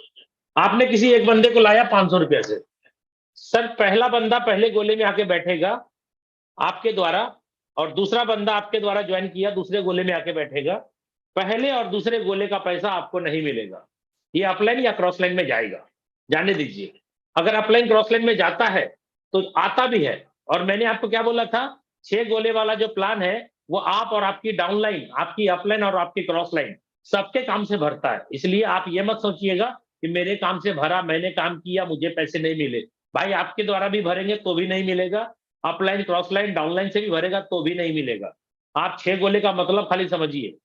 आपने किसी एक बंदे को लाया 500 रुपए से। सर पहला बंदा पहले गोले में आके बैठेगा आपके द्वारा, और दूसरा बंदा आपके द्वारा ज्वाइन किया दूसरे गोले में आके बैठेगा। पहले और दूसरे गोले का पैसा आपको नहीं मिलेगा। ये अपलाइन या क्रॉस लाइन में जाएगा, जाने दीजिए। अगर अपलाइन क्रॉस लाइन में जाता है तो आता भी है। और मैंने आपको क्या बोला था, 6 गोले वाला जो प्लान है वो आप और आपकी डाउनलाइन, आपकी अपलाइन और आपकी क्रॉस लाइन सबके काम से भरता है। इसलिए आप ये मत सोचिएगा कि मेरे काम से भरा, मैंने काम किया, मुझे पैसे नहीं मिले। भाई आपके द्वारा भी भरेंगे तो भी नहीं मिलेगा, अपलाइन क्रॉस लाइन डाउनलाइन से भी भरेगा तो भी नहीं मिलेगा। आप 6 गोले का मतलब खाली समझिए।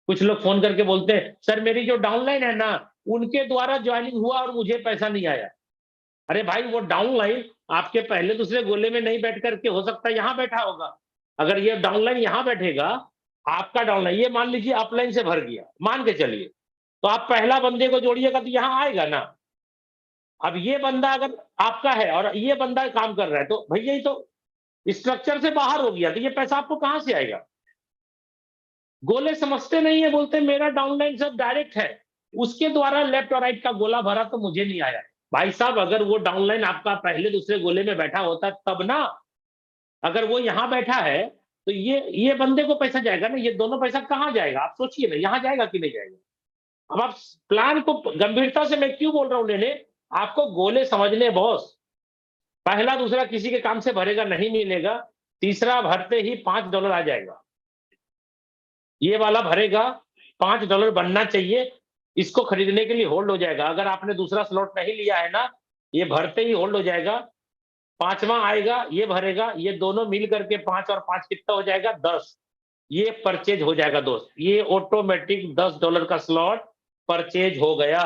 कुछ लोग फोन करके बोलते हैं सर मेरी जो डाउनलाइन है ना उनके द्वारा ज्वाइनिंग हुआ और मुझे पैसा नहीं आया। अरे भाई वो डाउनलाइन आपके पहले दूसरे गोले में नहीं बैठ करके हो सकता है यहां बैठा होगा। अगर ये डाउनलाइन यहां बैठेगा, आपका डाउनलाइन ये मान लीजिए अपलाइन से भर गया, मान के चलिए, तो आप पहला बंदे को जोड़िएगा तो यहां आएगा ना। अब ये बंदा अगर आपका है और ये बंदा काम कर रहा है तो भैया ये तो स्ट्रक्चर से बाहर हो गया, तो ये पैसा आपको कहां से आएगा? गोले समझते नहीं है, बोलते मेरा डाउनलाइन सब डायरेक्ट है, उसके द्वारा लेफ्ट और राइट का गोला भरा तो मुझे नहीं आया। भाई साहब अगर वो डाउनलाइन आपका पहले दूसरे गोले में बैठा होता तब ना। अगर वो यहां बैठा है तो ये बंदे को पैसा जाएगा ना, ये दोनों पैसा कहां जाएगा आप सोचिए ना, यहां जाएगा कि नहीं जाएगा? अब आप प्लान को गंभीरता से मैं क्यों बोल रहा हूं लेने, आपको गोले समझने बॉस। पहला दूसरा किसी के काम से भरेगा नहीं मिलेगा, तीसरा भरते ही $5 आ जाएगा। ये वाला भरेगा, $5 बनना चाहिए, इसको खरीदने के लिए होल्ड हो जाएगा। अगर आपने दूसरा स्लॉट नहीं लिया है ना, ये भरते ही होल्ड हो जाएगा। 5वां आएगा, ये भरेगा, ये दोनों मिल करके 5 और 5 कितना हो जाएगा 10। ये परचेज हो जाएगा दोस्त, ये ऑटोमेटिक $10 का स्लॉट परचेज हो गया।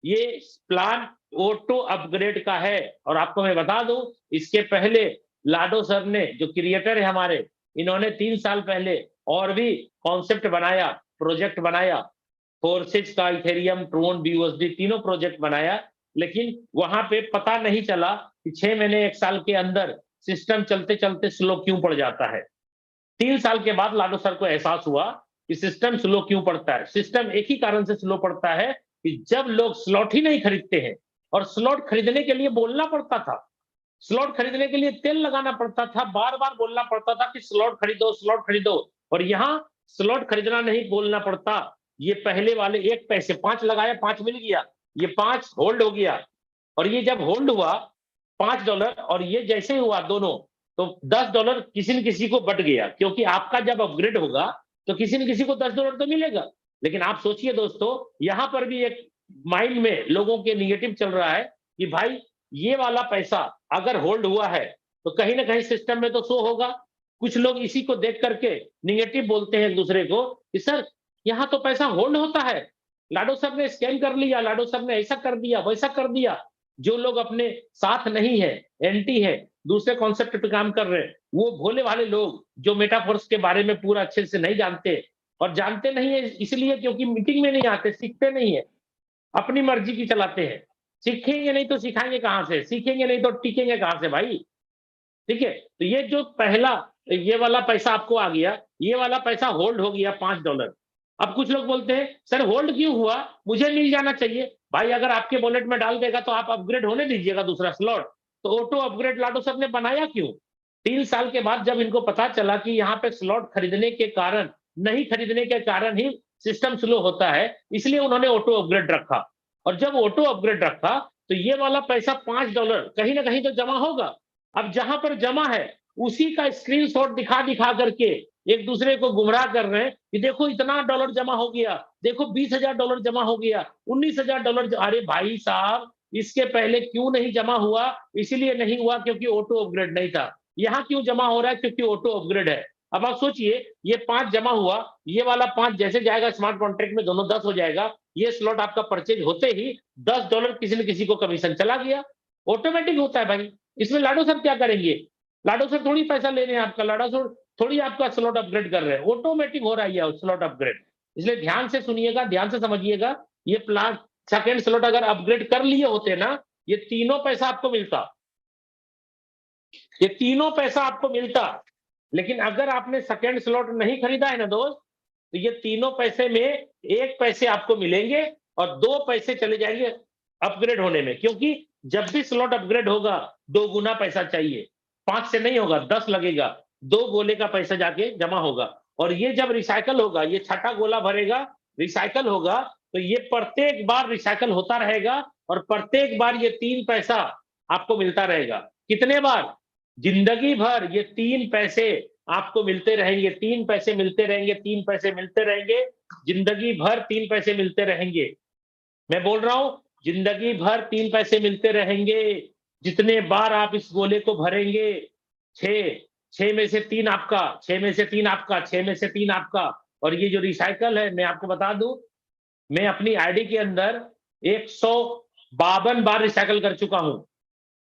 ये प्लान ऑटो अपग्रेड का है। और आपको मैं बता दूं, इसके पहले लाडो सर ने, जो क्रिएटर है हमारे, इन्होंने 3 साल पहले और भी कॉन्सेप्ट बनाया, प्रोजेक्ट बनाया, फोर्सेज का, इथेरियम, ट्रोन, बीयूएसडी तीनों प्रोजेक्ट बनाया। लेकिन वहां पे पता नहीं चला कि 6 महीने 1 साल के अंदर सिस्टम चलते चलते स्लो क्यों पड़ जाता है। 3 साल के बाद लाडो सर को एहसास हुआ कि सिस्टम स्लो क्यों पड़ता है। सिस्टम एक ही कारण से स्लो पड़ता है कि जब लोग स्लॉट ही नहीं खरीदते हैं, और स्लॉट खरीदने के लिए बोलना पड़ता था, स्लॉट खरीदने के लिए तेल लगाना पड़ता था, बार बार बोलना पड़ता था कि स्लॉट खरीदो स्लॉट खरीदो। और यहाँ स्लॉट खरीदना नहीं बोलना पड़ता। ये पहले वाले 1 पैसे 5 लगाया, 5 मिल गया, ये 5 होल्ड हो गया। और ये जब होल्ड हुआ $5 और ये जैसे ही हुआ दोनों, तो $10 किसी न किसी को बट गया। क्योंकि आपका जब अपग्रेड होगा तो किसी न किसी को $10 तो मिलेगा। लेकिन आप सोचिए दोस्तों, यहां पर भी एक माइंड में लोगों के निगेटिव चल रहा है कि भाई ये वाला पैसा अगर होल्ड हुआ है तो कहीं ना कहीं सिस्टम में तो शो होगा। कुछ लोग इसी को देख करके निगेटिव बोलते हैं एक दूसरे को कि सर यहाँ तो पैसा होल्ड होता है, लाडो सर ने स्कैम कर लिया, लाडो सर ने ऐसा कर दिया वैसा कर दिया। जो लोग अपने साथ नहीं है, एंटी है, दूसरे कॉन्सेप्ट पे काम कर रहे हैं, वो भोले वाले लोग जो मेटाफोर्स के बारे में पूरा अच्छे से नहीं जानते, और जानते नहीं है इसलिए क्योंकि मीटिंग में नहीं आते, सीखते नहीं है, अपनी मर्जी की चलाते हैं। सीखेंगे नहीं तो सिखाएंगे कहां से, सीखेंगे नहीं तो टिकेंगे कहां से भाई। ठीक है, तो ये जो पहला ये वाला पैसा आपको आ गया, ये वाला पैसा होल्ड हो गया $5। अब कुछ लोग बोलते हैं सर होल्ड क्यों हुआ, मुझे मिल जाना चाहिए। भाई अगर आपके वॉलेट में डाल देगा तो आप अपग्रेड होने दीजिएगा दूसरा स्लॉट। तो ऑटो अपग्रेड लाडो सर ने बनाया क्यों? 3 साल के बाद जब इनको पता चला कि यहाँ पे स्लॉट खरीदने के कारण, नहीं खरीदने के कारण ही सिस्टम स्लो होता है, इसलिए उन्होंने ऑटो अपग्रेड रखा। और जब ऑटो अपग्रेड रखा तो ये वाला पैसा $5 कहीं ना कहीं तो जमा होगा। अब जहां पर जमा है उसी का स्क्रीनशॉट दिखा दिखा करके एक दूसरे को गुमराह कर रहे हैं कि देखो इतना डॉलर जमा हो गया, देखो $20,000 जमा हो गया, $19,000। अरे भाई साहब, इसके पहले क्यों नहीं जमा हुआ? इसीलिए नहीं हुआ क्योंकि ऑटो अपग्रेड नहीं था। यहाँ क्यों जमा हो रहा है? क्योंकि ऑटो अपग्रेड है। अब आप सोचिए, ये 5 जमा हुआ, ये वाला 5 जैसे जाएगा स्मार्ट कॉन्ट्रैक्ट में, दोनों 10 हो जाएगा। ये स्लॉट आपका परचेज होते ही $10 किसी न किसी को कमीशन चला गया। ऑटोमेटिक होता है भाई। इसमें लाडो सर क्या करेंगे? लाडो सर थोड़ी पैसा ले रहे हैं आपका, लाडो सर थोड़ी आपका स्लॉट अपग्रेड कर रहे हैं, ऑटोमेटिक हो रहा है ये स्लॉट अपग्रेड। इसलिए ध्यान से सुनिएगा, ध्यान से समझिएगा। ये प्लान सेकंड स्लॉट अगर अपग्रेड कर लिए होते ना, ये तीनों पैसा आपको मिलता, ये तीनों पैसा आपको मिलता। लेकिन अगर आपने सेकंड स्लॉट नहीं खरीदा है ना दोस्त, तो ये तीनों पैसे में 1 पैसे आपको मिलेंगे और 2 पैसे चले जाएंगे अपग्रेड होने में। क्योंकि जब भी स्लॉट अपग्रेड होगा 2 गुना पैसा चाहिए, 5 से नहीं होगा, 10 लगेगा, 2 गोले का पैसा जाके जमा होगा। और ये जब रिसाइकल होगा, ये छठा गोला भरेगा, रिसाइकल होगा, तो ये प्रत्येक बार रिसाइकल होता रहेगा और प्रत्येक बार ये 3 पैसा आपको मिलता रहेगा। कितने बार? जिंदगी भर ये 3 पैसे आपको मिलते रहेंगे, 3 पैसे मिलते रहेंगे, 3 पैसे मिलते रहेंगे, जिंदगी भर 3 पैसे मिलते रहेंगे। मैं बोल रहा हूं, जिंदगी भर 3 पैसे मिलते रहेंगे। जितने बार आप इस गोले को भरेंगे, 6 6 में से 3 आपका, 6 में से 3 आपका, 6 में से 3 आपका। और ये जो रिसाइकल है, मैं आपको बता दूं, मैं अपनी आईडी के अंदर 152 बार रिसाइकल कर चुका हूं।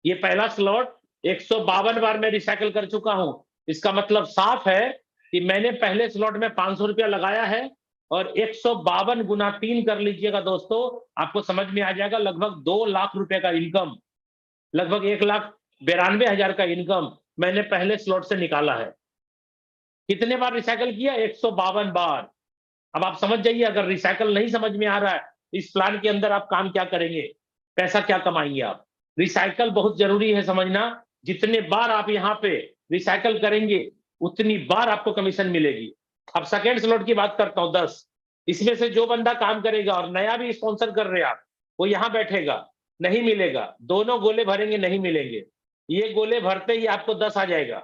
ये पहला स्लॉट 152 बार मैं रिसाइकल कर चुका हूं। इसका मतलब साफ है कि मैंने पहले स्लॉट में ₹500 लगाया है और 152 गुना 3 कर लीजिएगा दोस्तों, आपको समझ में आ जाएगा। लगभग 2 लाख रुपए का इनकम, लगभग 1,92,000 का इनकम मैंने पहले स्लॉट से निकाला है। कितने बार रिसाइकल किया? 152 बार। अब आप समझ जाइए, अगर रिसाइकल नहीं समझ में आ रहा है, इस प्लान के अंदर आप काम क्या करेंगे, पैसा क्या कमाएंगे आप। रिसाइकल बहुत जरूरी है समझना। जितने बार आप यहाँ पे रिसाइकल करेंगे, उतनी बार आपको कमीशन मिलेगी। अब सेकेंड स्लॉट की बात करता हूं, 10। इसमें से जो बंदा काम करेगा और नया भी स्पॉन्सर कर रहे हैं आप, वो यहाँ बैठेगा, नहीं मिलेगा। दोनों गोले भरेंगे, नहीं मिलेंगे। ये गोले भरते ही आपको 10 आ जाएगा,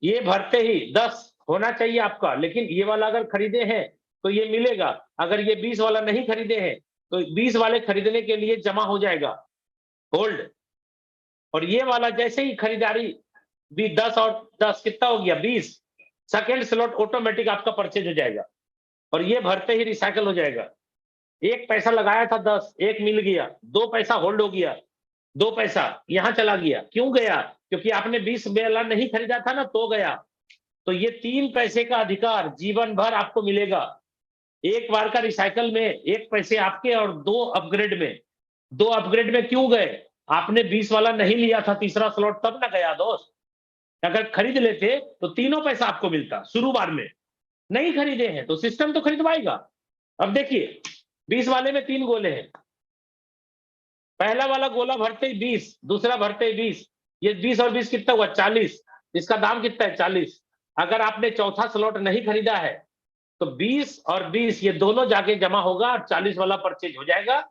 ये भरते ही 10 होना चाहिए आपका। लेकिन ये वाला अगर खरीदे हैं तो ये मिलेगा। अगर ये 20 वाला नहीं खरीदे हैं तो 20 वाले खरीदने के लिए जमा हो जाएगा, होल्ड। और ये वाला जैसे ही खरीदारी भी 10 और 10 कितना हो गया, 20, सेकेंड स्लॉट ऑटोमेटिक आपका परचेज हो जाएगा और ये भरते ही रिसाइकल हो जाएगा। 1 पैसा लगाया था 10, 1 मिल गया, 2 पैसा होल्ड हो गया, 2 पैसा यहां चला गया। क्यों गया? क्योंकि आपने 20 वाला नहीं खरीदा था ना, तो गया। तो ये 3 पैसे का अधिकार जीवन भर आपको मिलेगा। एक बार का रिसाइकल में 1 पैसे आपके और 2 अपग्रेड में। 2 अपग्रेड में क्यों गए? आपने 20 वाला नहीं लिया था तीसरा स्लॉट, तब ना गया दोस्त। अगर खरीद लेते तो तीनों पैसा आपको मिलता शुरू बार में। नहीं खरीदे हैं तो सिस्टम तो खरीदवाएगा। अब देखिए, 20 वाले में 3 गोले हैं। पहला वाला गोला भरते ही 20, दूसरा भरते ही 20, ये 20 और 20 कितना हुआ? 40। इसका दाम कितना है? 40। अगर आपने चौथा स्लॉट नहीं खरीदा है तो 20 और 20 ये दोनों जाके जमा होगा और 40 वाला परचेज हो जाएगा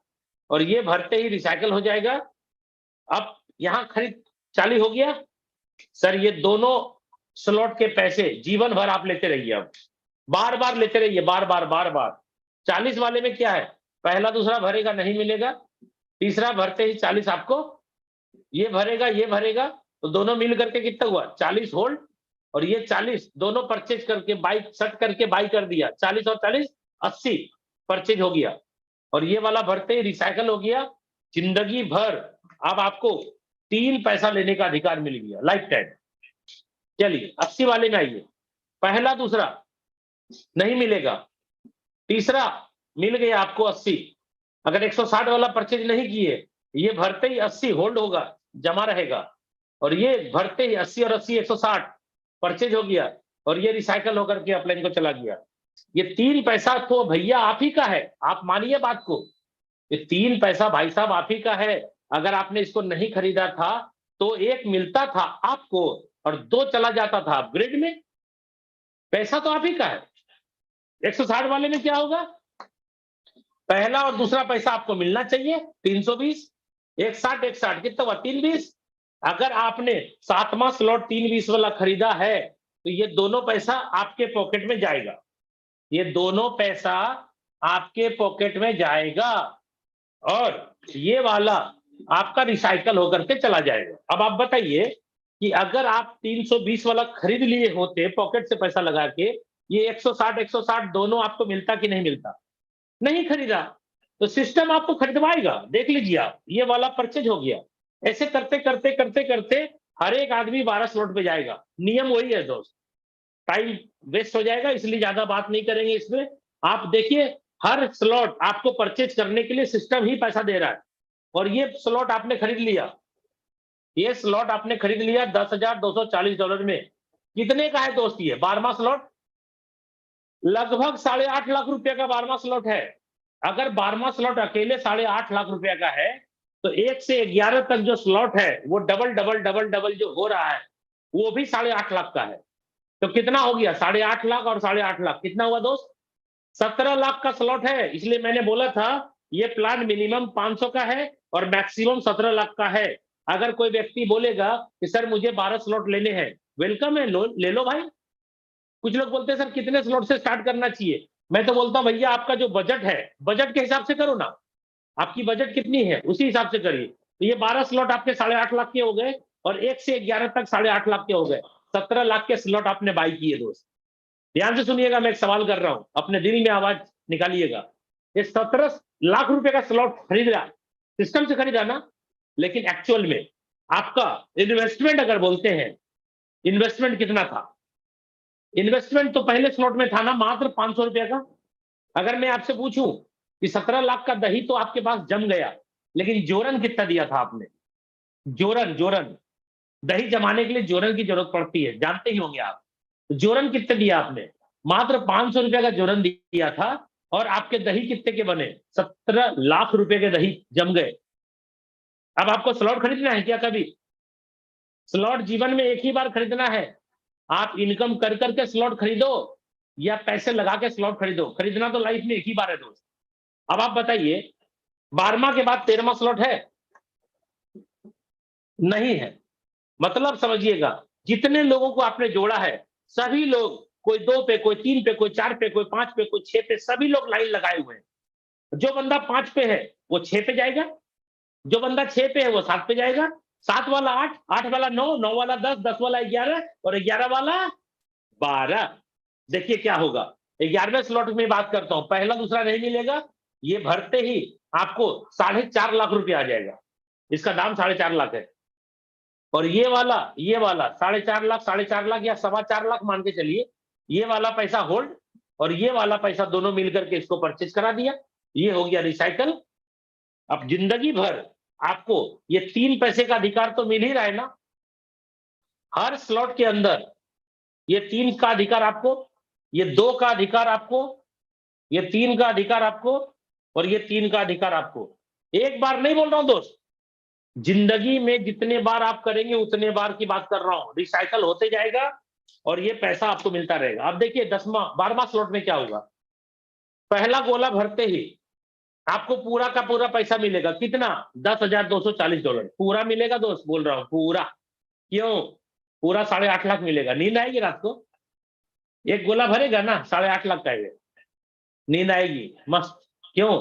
और ये भरते ही रिसाइकल हो जाएगा। अब यहां खरीद 40 हो गया सर, ये दोनों स्लॉट के पैसे जीवन भर आप लेते रहिए। अब बार बार लेते रहिए, बार बार बार बार। 40 वाले में क्या है? पहला दूसरा भरेगा, नहीं मिलेगा। तीसरा भरते ही 40 आपको, ये भरेगा, ये भरेगा, तो दोनों मिल करके कितना हुआ? 40 होल्ड और ये 40 दोनों परचेज करके बाई सेट करके बाई कर दिया। 40 और 40 80 परचेज हो गया और ये वाला भरते ही रिसाइकल हो गया। जिंदगी भर अब आपको 3 पैसा लेने का अधिकार मिल गया, लाइफ टाइम। चलिए 80 वाले में आइए। पहला दूसरा नहीं मिलेगा, तीसरा मिल गया आपको 80। अगर 160 वाला परचेज नहीं किए, ये भरते ही 80 होल्ड होगा, जमा रहेगा और ये भरते ही 80 और 80 160 परचेज हो गया और ये रिसाइकल होकर के अपलाइन को चला गया। ये 3 पैसा तो भैया आप ही का है, आप मानिए बात को। ये 3 पैसा भाई साहब आप ही का है। अगर आपने इसको नहीं खरीदा था तो एक मिलता था आपको और 2 चला जाता था अपग्रेड में, पैसा तो आप ही का है। 160 वाले में क्या होगा, पहला और दूसरा पैसा आपको मिलना चाहिए 320, 160 कितना हुआ 320। अगर आपने 7वां स्लॉट 320 वाला खरीदा है तो ये दोनों पैसा आपके पॉकेट में जाएगा, ये दोनों पैसा आपके पॉकेट में जाएगा और ये वाला आपका रिसाइकल होकर के चला जाएगा। अब आप बताइए कि अगर आप 320 वाला खरीद लिए होते पॉकेट से पैसा लगा के, ये 160 दोनों आपको मिलता कि नहीं मिलता? नहीं खरीदा, तो सिस्टम आपको खरीदवाएगा। देख लीजिए आप, ये वाला परचेज हो गया। ऐसे करते करते करते करते हर एक आदमी 12 स्लॉट पे जाएगा। नियम वही है दोस्त, टाइम वेस्ट हो जाएगा इसलिए ज्यादा बात नहीं करेंगे इसमें। आप देखिए हर स्लॉट आपको परचेज करने के लिए सिस्टम ही पैसा दे रहा है, और ये स्लॉट आपने खरीद लिया, ये स्लॉट आपने खरीद लिया $10,240 में। कितने का है दोस्त ये 12वां स्लॉट? लगभग 8.5 लाख रुपए का 12वां स्लॉट है। अगर 12वां स्लॉट अकेले 8.5 लाख रुपए का है तो 1 से 11 तक जो स्लॉट है वो डबल डबल डबल डबल जो हो रहा है वो भी 8.5 लाख का है। तो कितना हो गया 8.5 लाख और 8.5 लाख कितना हुआ दोस्त? 17 लाख का स्लॉट है। इसलिए मैंने बोला था ये प्लान मिनिमम 500 का है और मैक्सिमम 17 लाख का है। अगर कोई व्यक्ति बोलेगा कि सर मुझे 12 स्लॉट लेने हैं, वेलकम है, ले लो भाई। कुछ लोग बोलते हैं सर कितने स्लॉट से स्टार्ट करना चाहिए? मैं तो बोलता हूं भैया आपका जो बजट है, बजट के हिसाब से करो ना, आपकी बजट कितनी है उसी हिसाब से करिए। तो ये 12 स्लॉट आपके 8.5 लाख के हो गए और 1 से 11 तक 8.5 लाख के हो गए। 17 लाख के स्लॉट आपने बाई किए दोस्त। ध्यान से सुनिएगा, मैं एक सवाल कर रहा हूं, अपने दिल में आवाज निकालिएगा। ये 17 लाख रुपए का स्लॉट खरीद रहा, सिस्टम से खरीदा ना, लेकिन एक्चुअल में आपका इन्वेस्टमेंट अगर बोलते हैं, इन्वेस्टमेंट कितना था? इन्वेस्टमेंट तो पहले स्लॉट में था ना मात्र 500 रुपए का। अगर मैं आपसे पूछूं कि 17 लाख का दही तो आपके पास जम गया, लेकिन जोरन कितना दिया था आपने? जोरन, जोरन दही जमाने के लिए जोरन की जरूरत पड़ती है, जानते ही होंगे आप। जोरन कितने दिया आपने? मात्र 500 रुपए का जोरन दिया था और आपके दही कितने के बने? 17 लाख रुपए के दही जम गए। अब आपको स्लॉट खरीदना है क्या? कभी स्लॉट जीवन में एक ही बार खरीदना है। आप इनकम कर करके स्लॉट खरीदो या पैसे लगा के स्लॉट खरीदो, खरीदना तो लाइफ में एक ही बार है दोस्त। अब आप बताइए 12वां के बाद 13वां स्लॉट है? नहीं है। मतलब समझिएगा, जितने लोगों को आपने जोड़ा है सभी लोग, कोई 2 पे, कोई 3 पे, कोई 4 पे, कोई 5 पे, कोई 6 पे, सभी लोग लाइन लगाए हुए हैं। जो बंदा 5 पे है वो 6 पे जाएगा, जो बंदा 6 पे है वो 7 पे जाएगा, 7 वाला 8, 8 वाला 9, 9 वाला 10, 10 वाला 11 और 11 वाला 12। देखिए क्या होगा। 11वें स्लॉट में बात करता हूं, पहला दूसरा नहीं मिलेगा, ये भरते ही आपको 4.5 लाख रुपया आ जाएगा। इसका दाम 4.5 लाख है। और ये वाला 4.5 लाख, 4.5 लाख या 4.25 लाख मान के चलिए, ये वाला पैसा होल्ड और ये वाला पैसा दोनों मिलकर के इसको परचेज करा दिया, ये हो गया रिसाइकल। अब जिंदगी भर आपको ये 3 पैसे का अधिकार तो मिल ही रहा है ना, हर स्लॉट के अंदर ये 3 का अधिकार आपको, ये 2 का अधिकार आपको, ये 3 का अधिकार आपको और ये 3 का अधिकार आपको। एक बार नहीं बोल रहा हूं दोस्त, जिंदगी में जितने बार आप करेंगे उतने बार की बात कर रहा हूं, रिसाइकल होते जाएगा और ये पैसा आपको मिलता रहेगा। अब देखिए 12वां स्लॉट में क्या होगा, पहला गोला भरते ही आपको पूरा का पूरा पैसा मिलेगा। कितना? $10,240 पूरा मिलेगा दोस्त, बोल रहा हूं पूरा। क्यों पूरा? 8.5 लाख मिलेगा। नींद आएगी रात को? एक गोला भरेगा ना 8.5 लाख का, नींद आएगी मस्त। क्यों?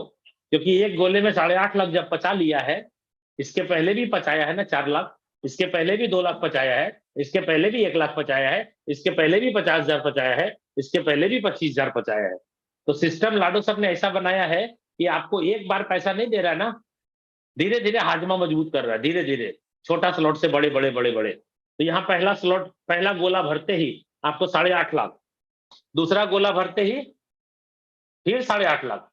क्योंकि एक गोले में 8.5 लाख जब पचा लिया है, इसके पहले भी पचाया है ना 4 लाख, इसके पहले भी 2 लाख पचाया है, इसके पहले भी 1 लाख पचाया है, इसके पहले भी 50,000 पचाया है, इसके पहले भी 25,000 पचाया है। तो सिस्टम लाडो सर ने ऐसा बनाया है कि आपको एक बार पैसा नहीं दे रहा है ना, धीरे धीरे हाजमा मजबूत कर रहा है, धीरे धीरे छोटा स्लॉट से बड़े बड़े बड़े बड़े। तो यहाँ पहला स्लॉट, पहला गोला भरते ही आपको 8.5 लाख, दूसरा गोला भरते ही फिर 8.5 लाख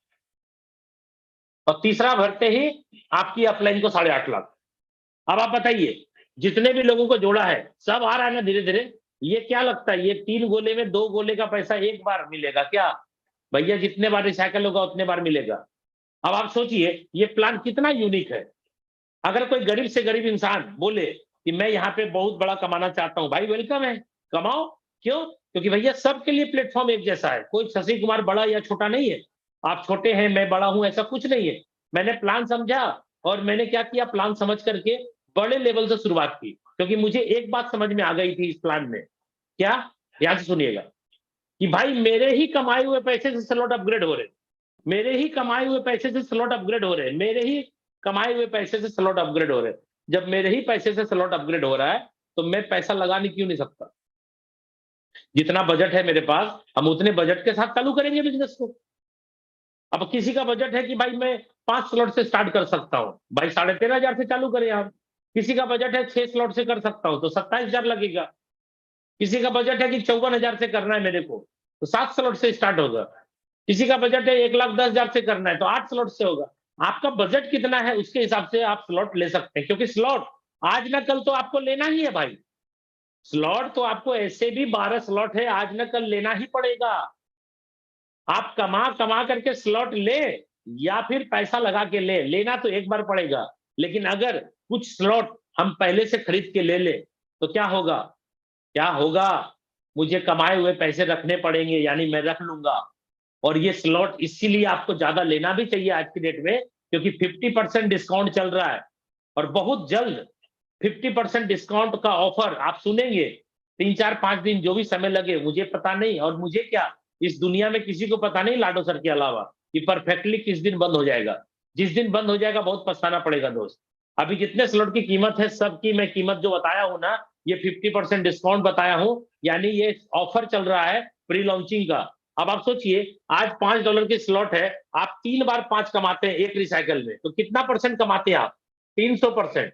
और तीसरा भरते ही आपकी अपलाइन को 8.5 लाख। अब आप बताइए जितने भी लोगों को जोड़ा है सब आ रहा है ना धीरे धीरे। ये क्या लगता है, ये 3 गोले में 2 गोले का पैसा एक बार मिलेगा क्या? भैया जितने बार रिसाइकल होगा उतने बार मिलेगा। अब आप सोचिए ये प्लान कितना यूनिक है। अगर कोई गरीब से गरीब इंसान बोले कि मैं यहाँ पे बहुत बड़ा कमाना चाहता हूँ, भाई वेलकम है, कमाओ। क्यों? क्योंकि भैया सबके लिए प्लेटफॉर्म एक जैसा है, कोई शशि कुमार बड़ा या छोटा नहीं है, आप छोटे हैं मैं बड़ा हूं, ऐसा कुछ नहीं है। मैंने प्लान समझा और मैंने क्या किया, प्लान समझ करके बड़े लेवल से शुरुआत की, क्योंकि मुझे एक बात समझ में आ गई थी इस प्लान में। क्या? ध्यान से सुनिएगा कि भाई मेरे ही कमाए हुए पैसे से स्लॉट अपग्रेड हो रहे, मेरे ही कमाए हुए पैसे से स्लॉट अपग्रेड हो रहे, मेरे ही कमाए हुए पैसे से स्लॉट अपग्रेड हो रहे। जब मेरे ही पैसे से स्लॉट अपग्रेड हो रहा है तो मैं पैसा लगाने क्यों नहीं सकता? जितना बजट है मेरे पास, हम उतने बजट के साथ चालू करेंगे बिजनेस को। अब किसी का बजट है कि भाई मैं 5 स्लॉट से स्टार्ट कर सकता हूं, भाई 13,500 से चालू करें आप। किसी का बजट है 6 स्लॉट से कर सकता हूं तो 27,000 लगेगा। किसी का बजट है कि 54,000 से करना है मेरे को तो 7 स्लॉट से स्टार्ट होगा। किसी का बजट है 1,10,000 से करना है तो 8 स्लॉट से होगा। आपका बजट कितना है उसके हिसाब से आप स्लॉट ले सकते हैं, क्योंकि स्लॉट आज ना कल तो आपको लेना ही है भाई। स्लॉट तो आपको ऐसे भी 12 स्लॉट है, आज ना कल लेना ही पड़ेगा। आप कमा कमा करके स्लॉट ले या फिर पैसा लगा के ले, लेना तो एक बार पड़ेगा। लेकिन अगर कुछ स्लॉट हम पहले से खरीद के ले ले तो क्या होगा? क्या होगा? मुझे कमाए हुए पैसे रखने पड़ेंगे, यानी मैं रख लूंगा। और ये स्लॉट इसीलिए आपको ज्यादा लेना भी चाहिए आज की डेट में, क्योंकि 50% डिस्काउंट चल रहा है और बहुत जल्द 50% डिस्काउंट का ऑफर आप सुनेंगे। 3 4 5 दिन जो भी समय लगे मुझे पता नहीं, और मुझे क्या, इस दुनिया में किसी को पता नहीं लाडो सर के अलावा कि परफेक्टली किस दिन बंद हो जाएगा। जिस दिन बंद हो जाएगा बहुत पछताना पड़ेगा दोस्त। अभी जितने स्लॉट की कीमत है सबकी मैं कीमत जो बताया हूं ना, ये 50% डिस्काउंट बताया हूं, यानी ये ऑफर चल रहा है प्री लॉन्चिंग का। अब आप सोचिए, आज $5 की स्लॉट है, आप 3 बार 5 कमाते हैं एक रिसाइकल में, तो कितना परसेंट कमाते हैं आप? 300%।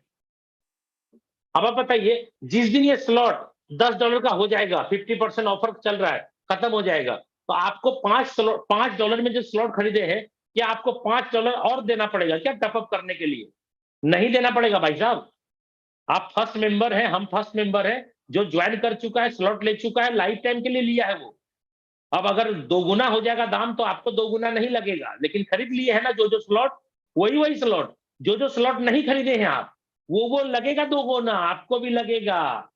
अब आप बताइए, जिस दिन ये स्लॉट $10 का हो जाएगा, 50% ऑफर चल रहा है, खत्म हो जाएगा, तो आपको $5 में जो स्लॉट खरीदे हैं, क्या आपको $5 और देना पड़ेगा क्या टॉपअप करने के लिए? नहीं देना पड़ेगा भाई साहब। आप फर्स्ट मेंबर हैं, हम फर्स्ट मेंबर हैं, जो ज्वाइन कर चुका है, स्लॉट ले चुका है, लाइफ टाइम के लिए लिया है वो। अब अगर दोगुना हो जाएगा दाम तो आपको दोगुना नहीं लगेगा, लेकिन खरीद लिए है ना जो स्लॉट, वही स्लॉट। जो स्लॉट नहीं खरीदे हैं आप, वो लगेगा दोगुना, आपको भी लगेगा।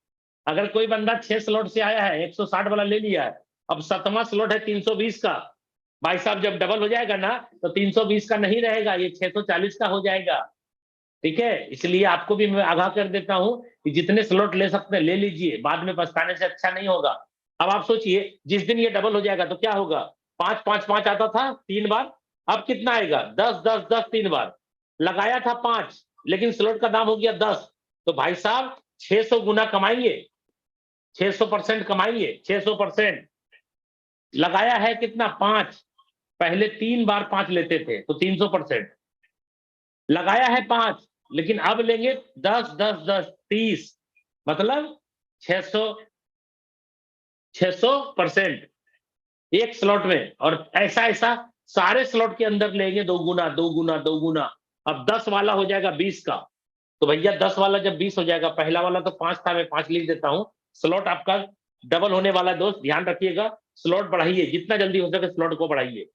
अगर कोई बंदा 6 स्लॉट से आया है, 160 वाला ले लिया है, अब 7वां स्लॉट है 320 का, भाई साहब जब डबल हो जाएगा ना तो 320 का नहीं रहेगा, ये 640 का हो जाएगा। ठीक है, इसलिए आपको भी मैं आगाह कर देता हूं कि जितने स्लॉट ले सकते हैं ले लीजिए, बाद में पछताने से अच्छा नहीं होगा। अब आप सोचिए, जिस दिन ये डबल हो जाएगा तो क्या होगा? 5 5 5 आता था 3 बार, अब कितना आएगा? 10 10 10 3 बार। लगाया था 5, लेकिन स्लॉट का दाम हो गया 10, तो भाई साहब 600 गुना कमाएंगे, 600% कमाएंगे, 600%। लगाया है कितना? 5, पहले 3 बार 5 लेते थे तो 300%। लगाया है 5, लेकिन अब लेंगे 10 10 10 30, मतलब 600% एक स्लॉट में। और ऐसा ऐसा सारे स्लॉट के अंदर लेंगे, 2 गुना 2 गुना 2 गुना। अब 10 वाला हो जाएगा 20 का, तो भैया 10 वाला जब 20 हो जाएगा, पहला वाला तो 5 था, मैं 5 लिख देता हूं, स्लॉट आपका डबल होने वाला है दोस्त, ध्यान रखिएगा। स्लॉट बढ़ाइए, जितना जल्दी हो सके स्लॉट को बढ़ाइए।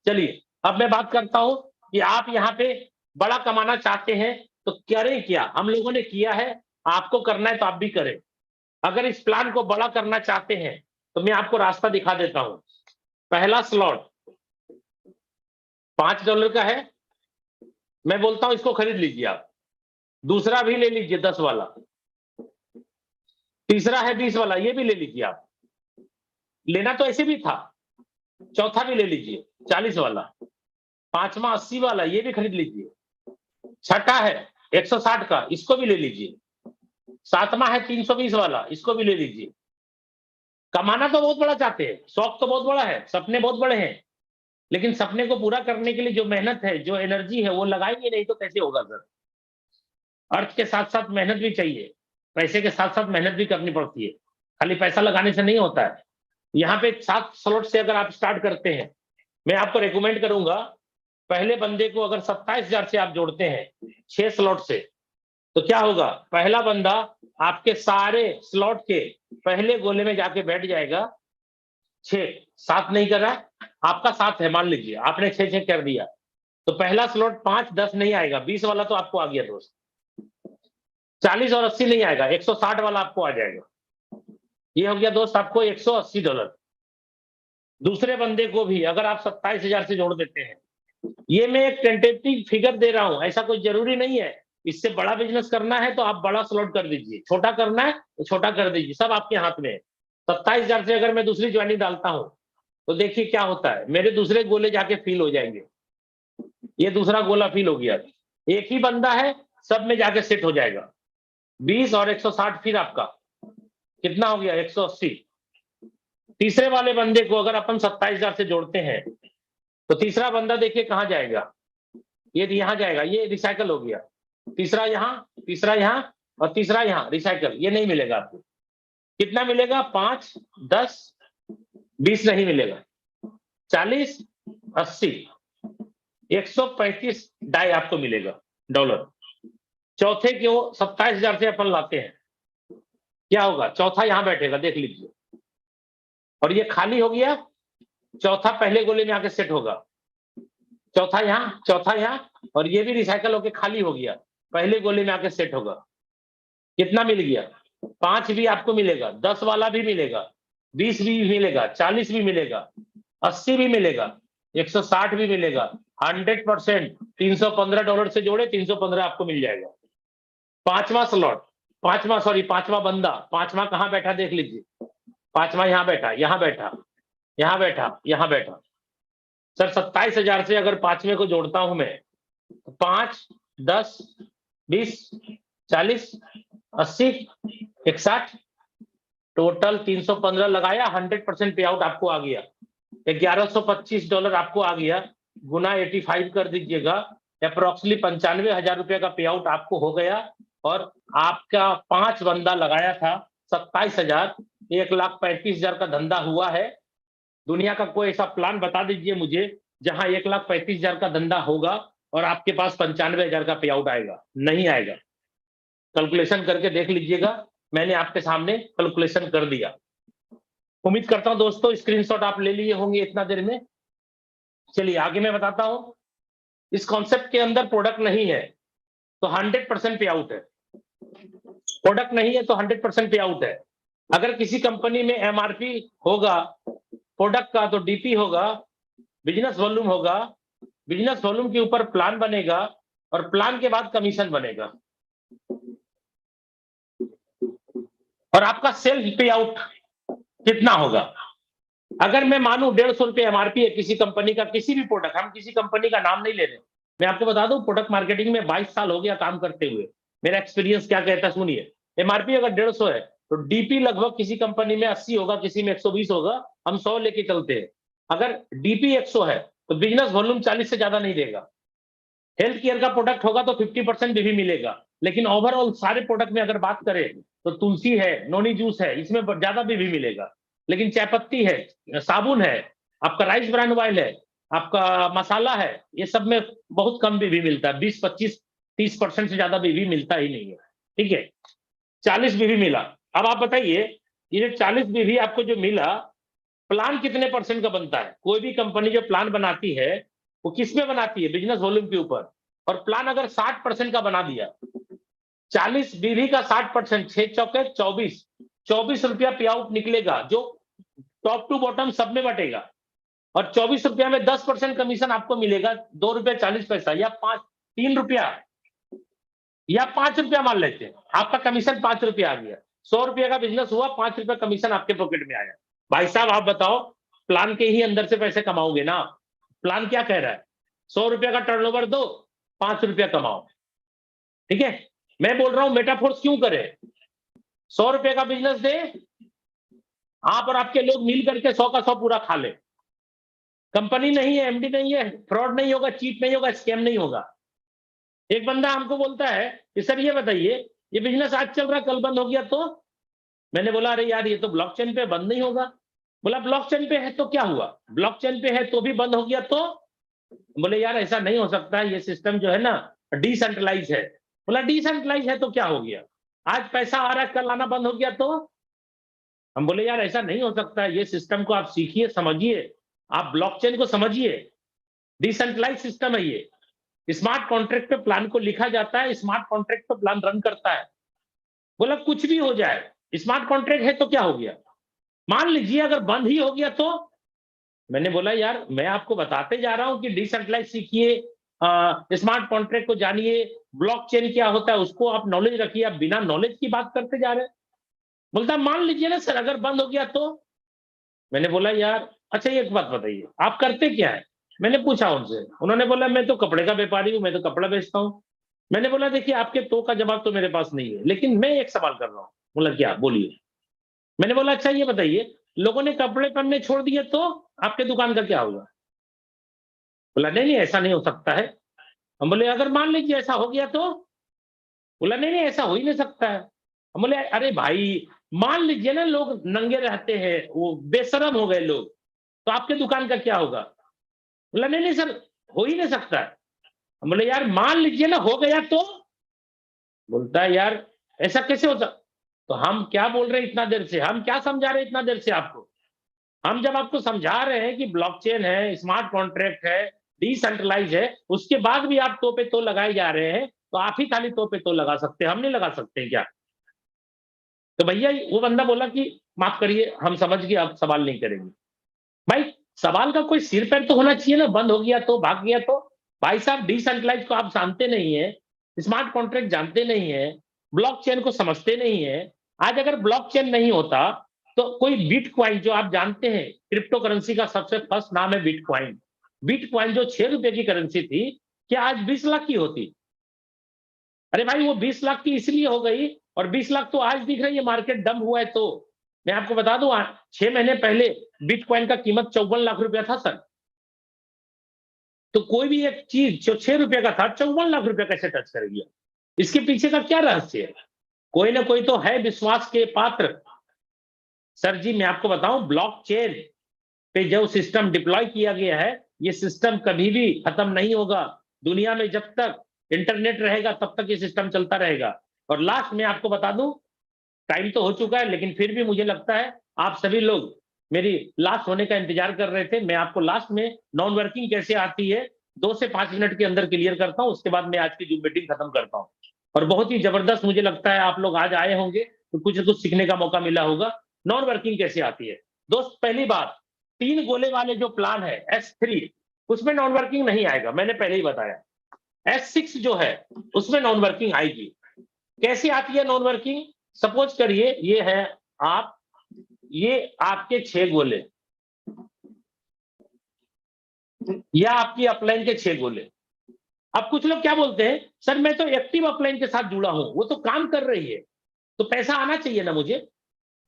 चलिए अब मैं बात करता हूं कि आप यहाँ पे बड़ा कमाना चाहते हैं तो करें क्या। हम लोगों ने किया है, आपको करना है तो आप भी करें। अगर इस प्लान को बड़ा करना चाहते हैं तो मैं आपको रास्ता दिखा देता हूं। पहला स्लॉट $5 का है, मैं बोलता हूं इसको खरीद लीजिए आप। दूसरा भी ले लीजिए 10 वाला, तीसरा है 20 वाला, ये भी ले लीजिए आप। लेना तो ऐसे भी था। चौथा भी ले लीजिए 40 वाला, पांचवा 80 वाला, ये भी खरीद लीजिए। छठा है 160 का, इसको भी ले लीजिए। सातवां है 320 वाला, इसको भी ले लीजिए। कमाना तो बहुत बड़ा चाहते हैं, शौक तो बहुत बड़ा है, सपने बहुत बड़े हैं, लेकिन सपने को पूरा करने के लिए जो मेहनत है, जो एनर्जी है, वो लगाएंगे नहीं तो कैसे होगा सर। अर्थ के साथ साथ मेहनत भी चाहिए, पैसे के साथ साथ मेहनत भी करनी पड़ती है, खाली पैसा लगाने से नहीं होता है। यहाँ पे 7 स्लॉट से अगर आप स्टार्ट करते हैं, मैं आपको रेकमेंड करूंगा, पहले बंदे को अगर 27,000 से आप जोड़ते हैं 6 स्लॉट से, तो क्या होगा? पहला बंदा आपके सारे स्लॉट के पहले गोले में जाके बैठ जाएगा। 6 7 नहीं कर रहा, आपका 7 है, मान लीजिए आपने 6 कर दिया, तो पहला स्लॉट 5 10 नहीं आएगा, 20 वाला तो आपको आ गया दोस्त। 40 और 80 नहीं आएगा, 160 वाला आपको आ जाएगा। ये हो गया दोस्त आपको $180। दूसरे बंदे को भी अगर आप 27,000 से जोड़ देते हैं, ये मैं एक टेंटेटिव फिगर दे रहा हूं, ऐसा कोई जरूरी नहीं है। इससे बड़ा बिजनेस करना है तो आप बड़ा स्लॉट कर दीजिए, छोटा करना है तो छोटा कर दीजिए, सब आपके हाथ में है। 27,000 से अगर मैं दूसरी ज्वाइनिंग डालता हूं तो देखिए क्या होता है, मेरे दूसरे गोले जाके फिल हो जाएंगे। ये दूसरा गोला फिल हो गया, एक ही बंदा है, सब में जाके सेट हो जाएगा। 20 और 160 फिर आपका कितना हो गया, 180। तीसरे वाले बंदे को अगर अपन 27,000 से जोड़ते हैं तो तीसरा बंदा देखिए कहां जाएगा, ये यहां जाएगा, ये रिसाइकल हो गया। तीसरा यहां और तीसरा यहां, रिसाइकल। ये नहीं मिलेगा आपको। कितना मिलेगा, 5, 10, 20 नहीं मिलेगा, 40, 80, 135 डाई आपको मिलेगा डॉलर। चौथे क्यों 27,000 से अपन लाते हैं, क्या होगा, चौथा यहां बैठेगा, देख लीजिए, और ये खाली हो गया। चौथा पहले गोले में आके सेट होगा, चौथा यहां, और ये भी रिसाइकल होके खाली हो गया, पहले गोले में आके सेट होगा। कितना मिल गया, 5 भी आपको मिलेगा, 10 वाला भी मिलेगा, 20 भी मिलेगा, 40 भी मिलेगा, 80 भी मिलेगा, 160 भी मिलेगा। 100% $315 से जोड़े, 315 आपको मिल जाएगा। पांचवा स्लॉट, पांचवा बंदा, पांचवा कहां बैठा देख लीजिए, पांचवा यहां बैठा, यहां बैठा, यहां बैठा, यहां बैठा। सर 27,000 से अगर पांचवे को जोड़ता हूं मैं, 5, 10, 20, 40, 80, 160, टोटल 315 लगाया, 100% पे आउट आपको आ गया, $1125 आपको आ गया। गुना 85 कर दीजिएगा, अप्रोक्सीमेटली 95,000 रुपए का पे आउट आपको हो गया। और आपका 5 बंदा लगाया था, 27,000, 1,35,000 का धंधा हुआ है। दुनिया का कोई ऐसा प्लान बता दीजिए मुझे जहां 1,35,000 का धंधा होगा और आपके पास 95,000 का पे आउट आएगा, नहीं आएगा। कैलकुलेशन करके देख लीजिएगा, मैंने आपके सामने कैलकुलेशन कर दिया। उम्मीद करता हूं दोस्तों स्क्रीनशॉट आप ले लिए होंगे इतना देर में। चलिए आगे मैं बताता हूं, इस कॉन्सेप्ट के अंदर प्रोडक्ट नहीं है तो 100% पे आउट है, प्रोडक्ट नहीं है तो 100% पे आउट है। अगर किसी कंपनी में एमआरपी होगा प्रोडक्ट का तो डीपी होगा, बिजनेस वॉल्यूम होगा, बिजनेस वॉल्यूम के ऊपर प्लान बनेगा और प्लान के बाद कमीशन बनेगा, और आपका सेल्फ पे आउट कितना होगा। अगर मैं मानूं 150 रुपए एमआरपी है किसी कंपनी का, किसी भी प्रोडक्ट, हम किसी कंपनी का नाम नहीं ले रहे, मैं आपको बता दूं प्रोडक्ट मार्केटिंग में 22 साल हो गया काम करते हुए, मेरा एक्सपीरियंस क्या कहता है सुनिए। एमआरपी अगर 150 है तो डीपी लगभग किसी कंपनी में 80 होगा, किसी में 120 होगा, हम 100 लेके चलते हैं। अगर डीपी 100 है तो बिजनेस वॉल्यूम 40 से ज्यादा नहीं देगा। हेल्थ केयर का प्रोडक्ट होगा तो 50% भी मिलेगा, लेकिन ओवरऑल सारे प्रोडक्ट में अगर बात करें तो तुलसी है, नोनी जूस है, इसमें ज्यादा भी मिलेगा। लेकिन चाय पत्ती है, साबुन है, आपका राइस ब्रांड ऑयल है, आपका मसाला है, ये सब में बहुत कम भी मिलता है, 20, 25, 30% से ज्यादा भी मिलता ही नहीं है। ठीक है, 40 भी मिला। अब आप बताइए ये जो 40 भी आपको जो मिला, प्लान कितने परसेंट का बनता है। कोई भी कंपनी जो प्लान बनाती है वो किस में बनाती है, बिजनेस वॉल्यूम के ऊपर। और प्लान अगर 60% का बना दिया, 40 बीवी का 60%, 6 चौके 24, 24 रुपया पे आउट निकलेगा, जो टॉप टू बॉटम सब में बटेगा। और 24 रुपया में 10% कमीशन आपको मिलेगा, ₹2.40 या 3 रुपया या 5 रुपया मान लेते हैं, आपका कमीशन 5 रुपया आ गया। 100 रुपया का बिजनेस हुआ, 5 रुपया कमीशन आपके पॉकेट में आया। भाई साहब आप बताओ, प्लान के ही अंदर से पैसे कमाओगे ना। प्लान क्या कह रहा है, 100 रुपया का टर्नओवर दो, 5 रुपया कमाओ। ठीक है, मैं बोल रहा हूं मेटाफोर्स क्यों करें, 100 रुपए का बिजनेस दे, आप और आपके लोग मिल करके 100 का 100 पूरा खा ले। कंपनी नहीं है, एमडी नहीं है, फ्रॉड नहीं होगा, चीट नहीं होगा, स्कैम नहीं होगा। एक बंदा हमको बोलता है कि सर ये बताइए, ये बिजनेस आज चल रहा कल बंद हो गया तो। मैंने बोला अरे यार ये तो ब्लॉकचेन पे बंद नहीं होगा। बोला ब्लॉकचेन पे है तो क्या हुआ, ब्लॉकचेन पे है तो भी बंद हो गया तो। बोले यार ऐसा नहीं हो सकता, ये सिस्टम जो है ना डिसेंट्रलाइज है। बोला डिसेंट्रलाइज है तो क्या हो गया, आज पैसा आ रहा है कल आना बंद हो गया तो। हम बोले यार ऐसा नहीं हो सकता, ये सिस्टम को आप सीखिए, समझिए, आप ब्लॉकचेन को समझिए, डिसेंट्रलाइज सिस्टम है ये। स्मार्ट कॉन्ट्रैक्ट पे प्लान को लिखा जाता है, स्मार्ट कॉन्ट्रैक्ट पे प्लान रन करता है। बोला कुछ भी हो जाए, स्मार्ट कॉन्ट्रैक्ट है तो क्या हो गया, मान लीजिए अगर बंद ही हो गया तो। मैंने बोला यार मैं आपको बताते जा रहा हूं कि डिसेंट्रलाइज सीखिए, स्मार्ट कॉन्ट्रैक्ट को जानिए, ब्लॉकचेन क्या होता है उसको आप नॉलेज रखिए, आप बिना नॉलेज की बात करते जा रहे हैं। बोलता मान लीजिए ना सर अगर बंद हो गया तो। मैंने बोला यार अच्छा ये एक बात बताइए आप करते क्या है। मैंने पूछा उनसे, उन्होंने बोला मैं तो कपड़े का व्यापारी हूं, मैं तो कपड़ा बेचता हूं। मैंने बोला देखिए आपके तो का जवाब तो मेरे पास नहीं है, लेकिन मैं एक सवाल कर रहा हूं। बोला क्या, बोलिए। मैंने बोला अच्छा ये बताइए लोगों ने कपड़े पहनने छोड़ दिए तो आपके दुकान का क्या होगा। बोला नहीं नहीं ऐसा नहीं हो सकता है। हम बोले अगर मान लीजिए ऐसा हो गया तो। बोला नहीं नहीं ऐसा हो ही नहीं सकता है। हम बोले अरे भाई मान लीजिए ना लोग नंगे रहते हैं, वो बेशरम हो गए लोग, तो आपके दुकान का क्या होगा। बोला नहीं नहीं सर हो ही नहीं सकता है। हम बोले यार मान लीजिए ना हो गया तो। बोलता है यार ऐसा कैसे होता। तो हम क्या बोल रहे हैं इतना देर से, हम क्या समझा रहे हैं इतना देर से आपको। हम जब आपको समझा रहे हैं कि ब्लॉकचेन है, स्मार्ट कॉन्ट्रैक्ट है, डिसेंट्रलाइज है, उसके बाद भी आप तो पे तो लगाए जा रहे हैं, तो आप ही खाली तो पे तो लगा सकते हैं, हम नहीं लगा सकते हैं क्या। तो भैया वो बंदा बोला कि माफ करिए हम समझ गए अब सवाल नहीं करेंगे। भाई सवाल का कोई सिर पैर तो होना चाहिए ना, बंद हो गया तो भाग गया तो। भाई साहब डिसेंट्रलाइज को आप जानते नहीं है, स्मार्ट कॉन्ट्रैक्ट जानते नहीं है, ब्लॉकचेन को समझते नहीं है। आज अगर ब्लॉकचेन नहीं होता तो कोई बिटकॉइन जो आप जानते हैं क्रिप्टो करेंसी का सबसे फर्स्ट नाम है बिटकॉइन। बिटकॉइन जो 6 रुपए की करेंसी थी, क्या आज 20 लाख की होती। अरे भाई वो 20 लाख की इसलिए हो गई, और 20 लाख तो आज दिख रही है मार्केट डम हुआ है तो। मैं आपको बता दूं 6 महीने पहले बिटकॉइन का कीमत 54 लाख रुपया था सर। तो कोई भी एक चीज जो 6 रुपए का था 54 लाख रुपया कैसे टच कर गया, इसके पीछे का क्या रहस्य है। कोई ना कोई तो है विश्वास के पात्र। सर जी मैं आपको बताऊं ब्लॉकचेन पे जो सिस्टम डिप्लॉय किया गया है, ये सिस्टम कभी भी खत्म नहीं होगा। दुनिया में जब तक इंटरनेट रहेगा तब तक ये सिस्टम चलता रहेगा। और लास्ट में आपको बता दूं, टाइम तो हो चुका है लेकिन फिर भी मुझे लगता है आप सभी लोग मेरी लास्ट होने का इंतजार कर रहे थे। मैं आपको लास्ट में नॉन वर्किंग कैसे आती है 2 से 5 मिनट के अंदर क्लियर करता हूं, उसके बाद मैं आज की जूम मीटिंग खत्म करता हूं। और बहुत ही जबरदस्त मुझे लगता है आप लोग आज आए होंगे तो कुछ न कुछ सीखने का मौका मिला होगा। नॉन वर्किंग कैसे आती है दोस्त, पहली बात 3 गोले वाले जो प्लान है S3 उसमें नॉन वर्किंग नहीं आएगा, मैंने पहले ही बताया। S6 जो है उसमें नॉन वर्किंग आएगी। कैसे आती है नॉन वर्किंग, सपोज करिए ये है आप, ये आपके 6 गोले या आपकी अपलाइन के 6 गोले। अब कुछ लोग क्या बोलते हैं सर मैं तो एक्टिव अपलाइन के साथ जुड़ा हूं, वो तो काम कर रही है तो पैसा आना चाहिए ना मुझे।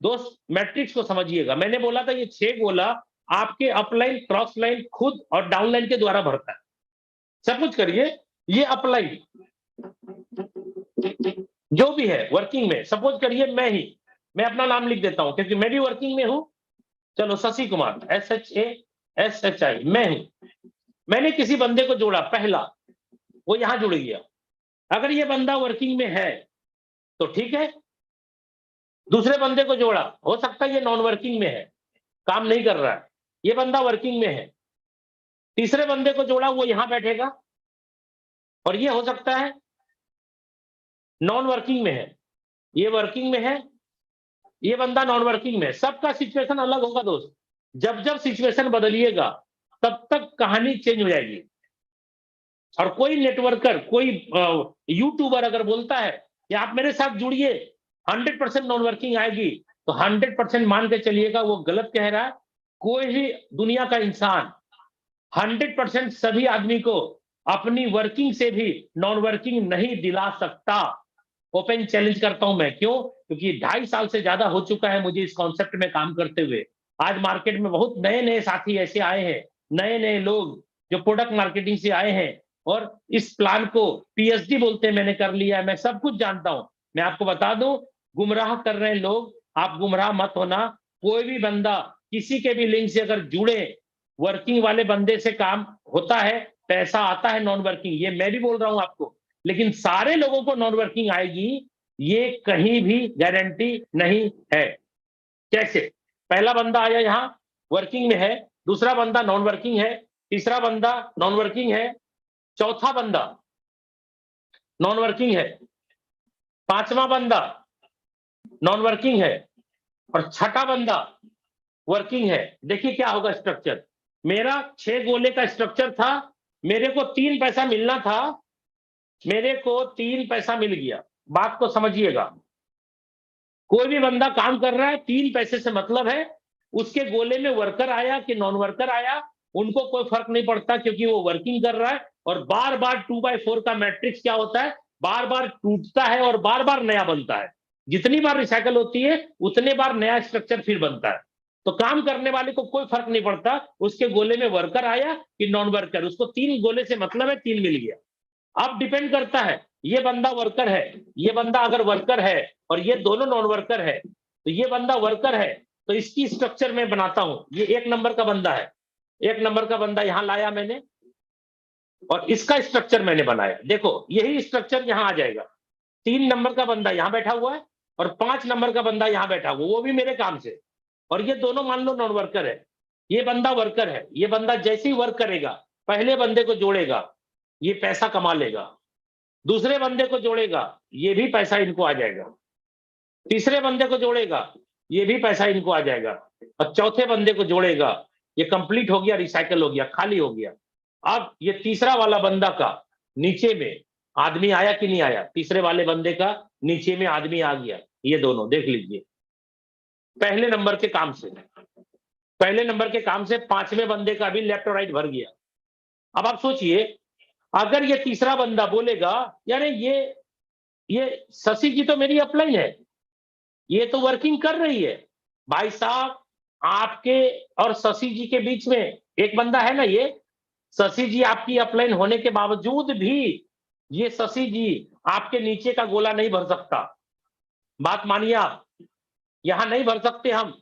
दोस्त मैट्रिक्स को समझिएगा, मैंने बोला था ये 6 गोला आपके अपलाइन क्रॉस लाइन खुद और डाउनलाइन के द्वारा भरता है। सपोज करिए ये अपलाइन जो भी है वर्किंग में, सपोज करिए मैं अपना नाम लिख देता हूं क्योंकि मैं भी वर्किंग में हूं। चलो शशि कुमार SHASHI मैं हूं। मैंने किसी बंदे को जोड़ा पहला, वो यहां जुड़ गया। अगर ये बंदा वर्किंग में है तो ठीक है। दूसरे बंदे को जोड़ा, हो सकता है ये नॉन वर्किंग में है, काम नहीं कर रहा है, ये बंदा वर्किंग में है। तीसरे बंदे को जोड़ा, वो यहां बैठेगा और ये हो सकता है नॉन वर्किंग में है, ये वर्किंग में है, ये बंदा नॉन वर्किंग में है। सबका सिचुएशन अलग होगा दोस्त। जब जब सिचुएशन बदलिएगा तब तक कहानी चेंज हो जाएगी। और कोई नेटवर्कर कोई यूट्यूबर अगर बोलता है कि आप मेरे साथ जुड़िए 100% नॉन वर्किंग आएगी, तो 100% मान के चलिएगा वो गलत कह रहा है। कोई भी दुनिया का इंसान 100% सभी आदमी को अपनी वर्किंग से भी नॉन वर्किंग नहीं दिला सकता। ओपन चैलेंज करता हूं मैं, क्यों, क्योंकि 2.5 साल से ज्यादा हो चुका है मुझे इस कॉन्सेप्ट में काम करते हुए। आज मार्केट में बहुत नए नए साथी ऐसे आए हैं, नए नए लोग जो प्रोडक्ट मार्केटिंग से आए हैं और इस प्लान को PhD बोलते हैं मैंने कर लिया है, मैं सब कुछ जानता हूं। मैं आपको बता दूं, गुमराह कर रहे हैं लोग, आप गुमराह मत होना। कोई भी बंदा किसी के भी लिंक से अगर जुड़े, वर्किंग वाले बंदे से काम होता है, पैसा आता है नॉन वर्किंग, ये मैं भी बोल रहा हूं आपको। लेकिन सारे लोगों को नॉन वर्किंग आएगी ये कहीं भी गारंटी नहीं है। कैसे, पहला बंदा आया यहां वर्किंग में है, दूसरा बंदा नॉन वर्किंग है, तीसरा बंदा नॉन वर्किंग है, चौथा बंदा नॉन वर्किंग है, पांचवा बंदा नॉन वर्किंग है, और छठा बंदा वर्किंग है। देखिए क्या होगा स्ट्रक्चर। मेरा 6 गोले का स्ट्रक्चर था, मेरे को 3 पैसा मिलना था, मेरे को 3 पैसा मिल गया। बात को समझिएगा, कोई भी बंदा काम कर रहा है, 3 पैसे से मतलब है। उसके गोले में वर्कर आया कि नॉन वर्कर आया, उनको कोई फर्क नहीं पड़ता, क्योंकि वो वर्किंग कर रहा है। और बार बार 2/4 का मैट्रिक्स क्या होता है, बार बार टूटता है और बार बार नया बनता है। जितनी बार रिसाइकल होती है उतने बार नया स्ट्रक्चर फिर बनता है। तो काम करने वाले को कोई फर्क नहीं पड़ता उसके गोले में वर्कर आया कि नॉन वर्कर, उसको 3 गोले से मतलब है, 3 मिल गया। अब डिपेंड करता है, ये बंदा वर्कर है, ये बंदा अगर वर्कर है और ये दोनों नॉन वर्कर है, तो ये बंदा वर्कर है, तो इसकी स्ट्रक्चर में बनाता हूं। ये 1 नंबर का बंदा है, 1 नंबर का बंदा यहां लाया मैंने, और इसका स्ट्रक्चर मैंने बनाया। देखो यही स्ट्रक्चर यहां आ जाएगा। 3 नंबर का बंदा यहां बैठा हुआ है और 5 नंबर का बंदा यहां बैठा हुआ, वो भी मेरे काम से। और ये दोनों मान लो नॉन वर्कर है, ये बंदा वर्कर है। ये बंदा जैसे ही वर्क करेगा, पहले बंदे को जोड़ेगा, ये पैसा कमा लेगा। दूसरे बंदे को जोड़ेगा, ये भी पैसा इनको आ जाएगा। तीसरे बंदे को जोड़ेगा, ये भी पैसा इनको आ जाएगा। और चौथे बंदे को जोड़ेगा, ये कंप्लीट हो गया, रिसाइकल हो गया, खाली हो गया। अब ये तीसरा वाला बंदा का नीचे में आदमी आया कि नहीं आया, तीसरे वाले बंदे का नीचे में आदमी आ गया। ये दोनों देख लीजिए, पहले नंबर के काम से, पहले नंबर के काम से 5वें बंदे का भी लेफ्ट और राइट भर गया। अब आप सोचिए, अगर ये तीसरा बंदा बोलेगा यार ये शशि जी तो मेरी अपलाइन है, ये तो वर्किंग कर रही है। भाई साहब, आपके और शशि जी के बीच में एक बंदा है ना, ये शशि जी आपकी अपलाइन होने के बावजूद भी ये शशि जी आपके नीचे का गोला नहीं भर सकता। बात मानिए आप, यहां नहीं भर सकते हम।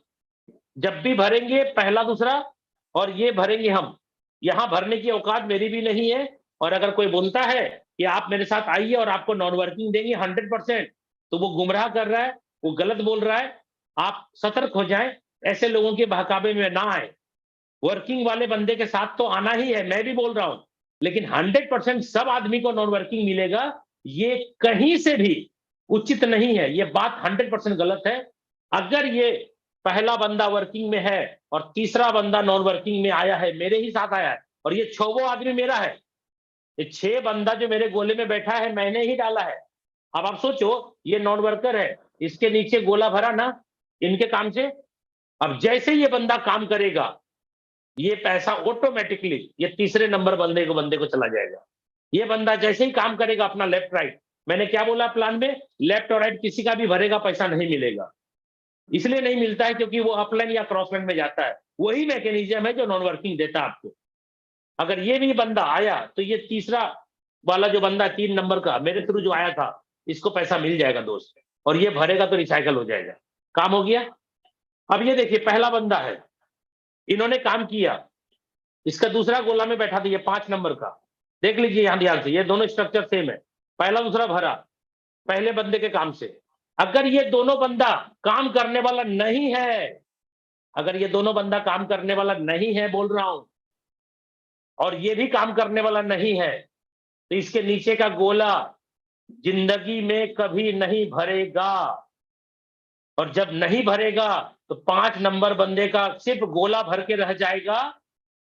जब भी भरेंगे पहला दूसरा, और ये भरेंगे हम। यहां भरने की औकात मेरी भी नहीं है। और अगर कोई बोलता है कि आप मेरे साथ आइए और आपको नॉन वर्किंग देंगे 100%, तो वो गुमराह कर रहा है, वो गलत बोल रहा है। आप सतर्क हो जाएं, ऐसे लोगों के बहकावे में ना आए। वर्किंग वाले बंदे के साथ तो आना ही है, मैं भी बोल रहा हूं, लेकिन 100% सब आदमी को नॉन वर्किंग मिलेगा, ये कहीं से भी उचित नहीं है। ये बात 100% गलत है। अगर ये पहला बंदा वर्किंग में है और तीसरा बंदा नॉन वर्किंग में आया है, मेरे ही साथ आया है, और ये 6वां आदमी मेरा है, ये 6 बंदा जो मेरे गोले में बैठा है मैंने ही डाला है। अब आप सोचो, ये नॉन वर्कर है, इसके नीचे गोला भरा ना इनके काम से। अब जैसे ये बंदा काम करेगा, ये पैसा ऑटोमेटिकली ये तीसरे नंबर बंदे को चला जाएगा। ये बंदा जैसे ही काम करेगा अपना लेफ्ट राइट, मैंने क्या बोला प्लान में, लेफ्ट और राइट किसी का भी भरेगा पैसा नहीं मिलेगा। इसलिए नहीं मिलता है क्योंकि वो अपलाइन या क्रॉसलाइन में जाता है। वही मैकेनिज्म है जो नॉन वर्किंग देता है आपको। अगर ये भी बंदा आया तो ये तीसरा वाला जो बंदा 3 नंबर का मेरे थ्रू जो आया था, इसको पैसा मिल जाएगा दोस्त, और ये भरेगा तो रिसाइकल हो जाएगा। काम हो गया। अब ये देखिए, पहला बंदा है, इन्होंने काम किया, इसका दूसरा गोला में बैठा था ये 5 नंबर का। देख लीजिए यहां ध्यान से, ये दोनों स्ट्रक्चर सेम है। पहला दूसरा भरा पहले बंदे के काम से। अगर ये दोनों बंदा काम करने वाला नहीं है, अगर ये दोनों बंदा काम करने वाला नहीं है बोल रहा हूं, और ये भी काम करने वाला नहीं है, तो इसके नीचे का गोला जिंदगी में कभी नहीं भरेगा। और जब नहीं भरेगा तो 5 नंबर बंदे का सिर्फ गोला भर के रह जाएगा,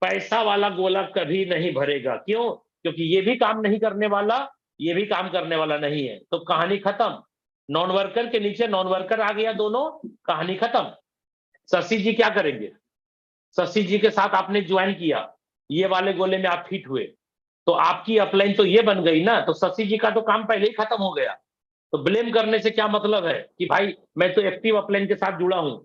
पैसा वाला गोला कभी नहीं भरेगा। क्यों? क्योंकि ये भी काम नहीं करने वाला, ये भी काम करने वाला नहीं है। तो कहानी खत्म। नॉन वर्कर के नीचे नॉन वर्कर आ गया, दोनों, कहानी खत्म। शशि जी क्या करेंगे? शशि जी के साथ आपने ज्वाइन किया, ये वाले गोले में आप फिट हुए, तो आपकी अपलाइन तो ये बन गई ना, तो शशि जी का तो काम पहले ही खत्म हो गया। तो ब्लेम करने से क्या मतलब है कि भाई मैं तो एक्टिव अपलाइन के साथ जुड़ा हूं।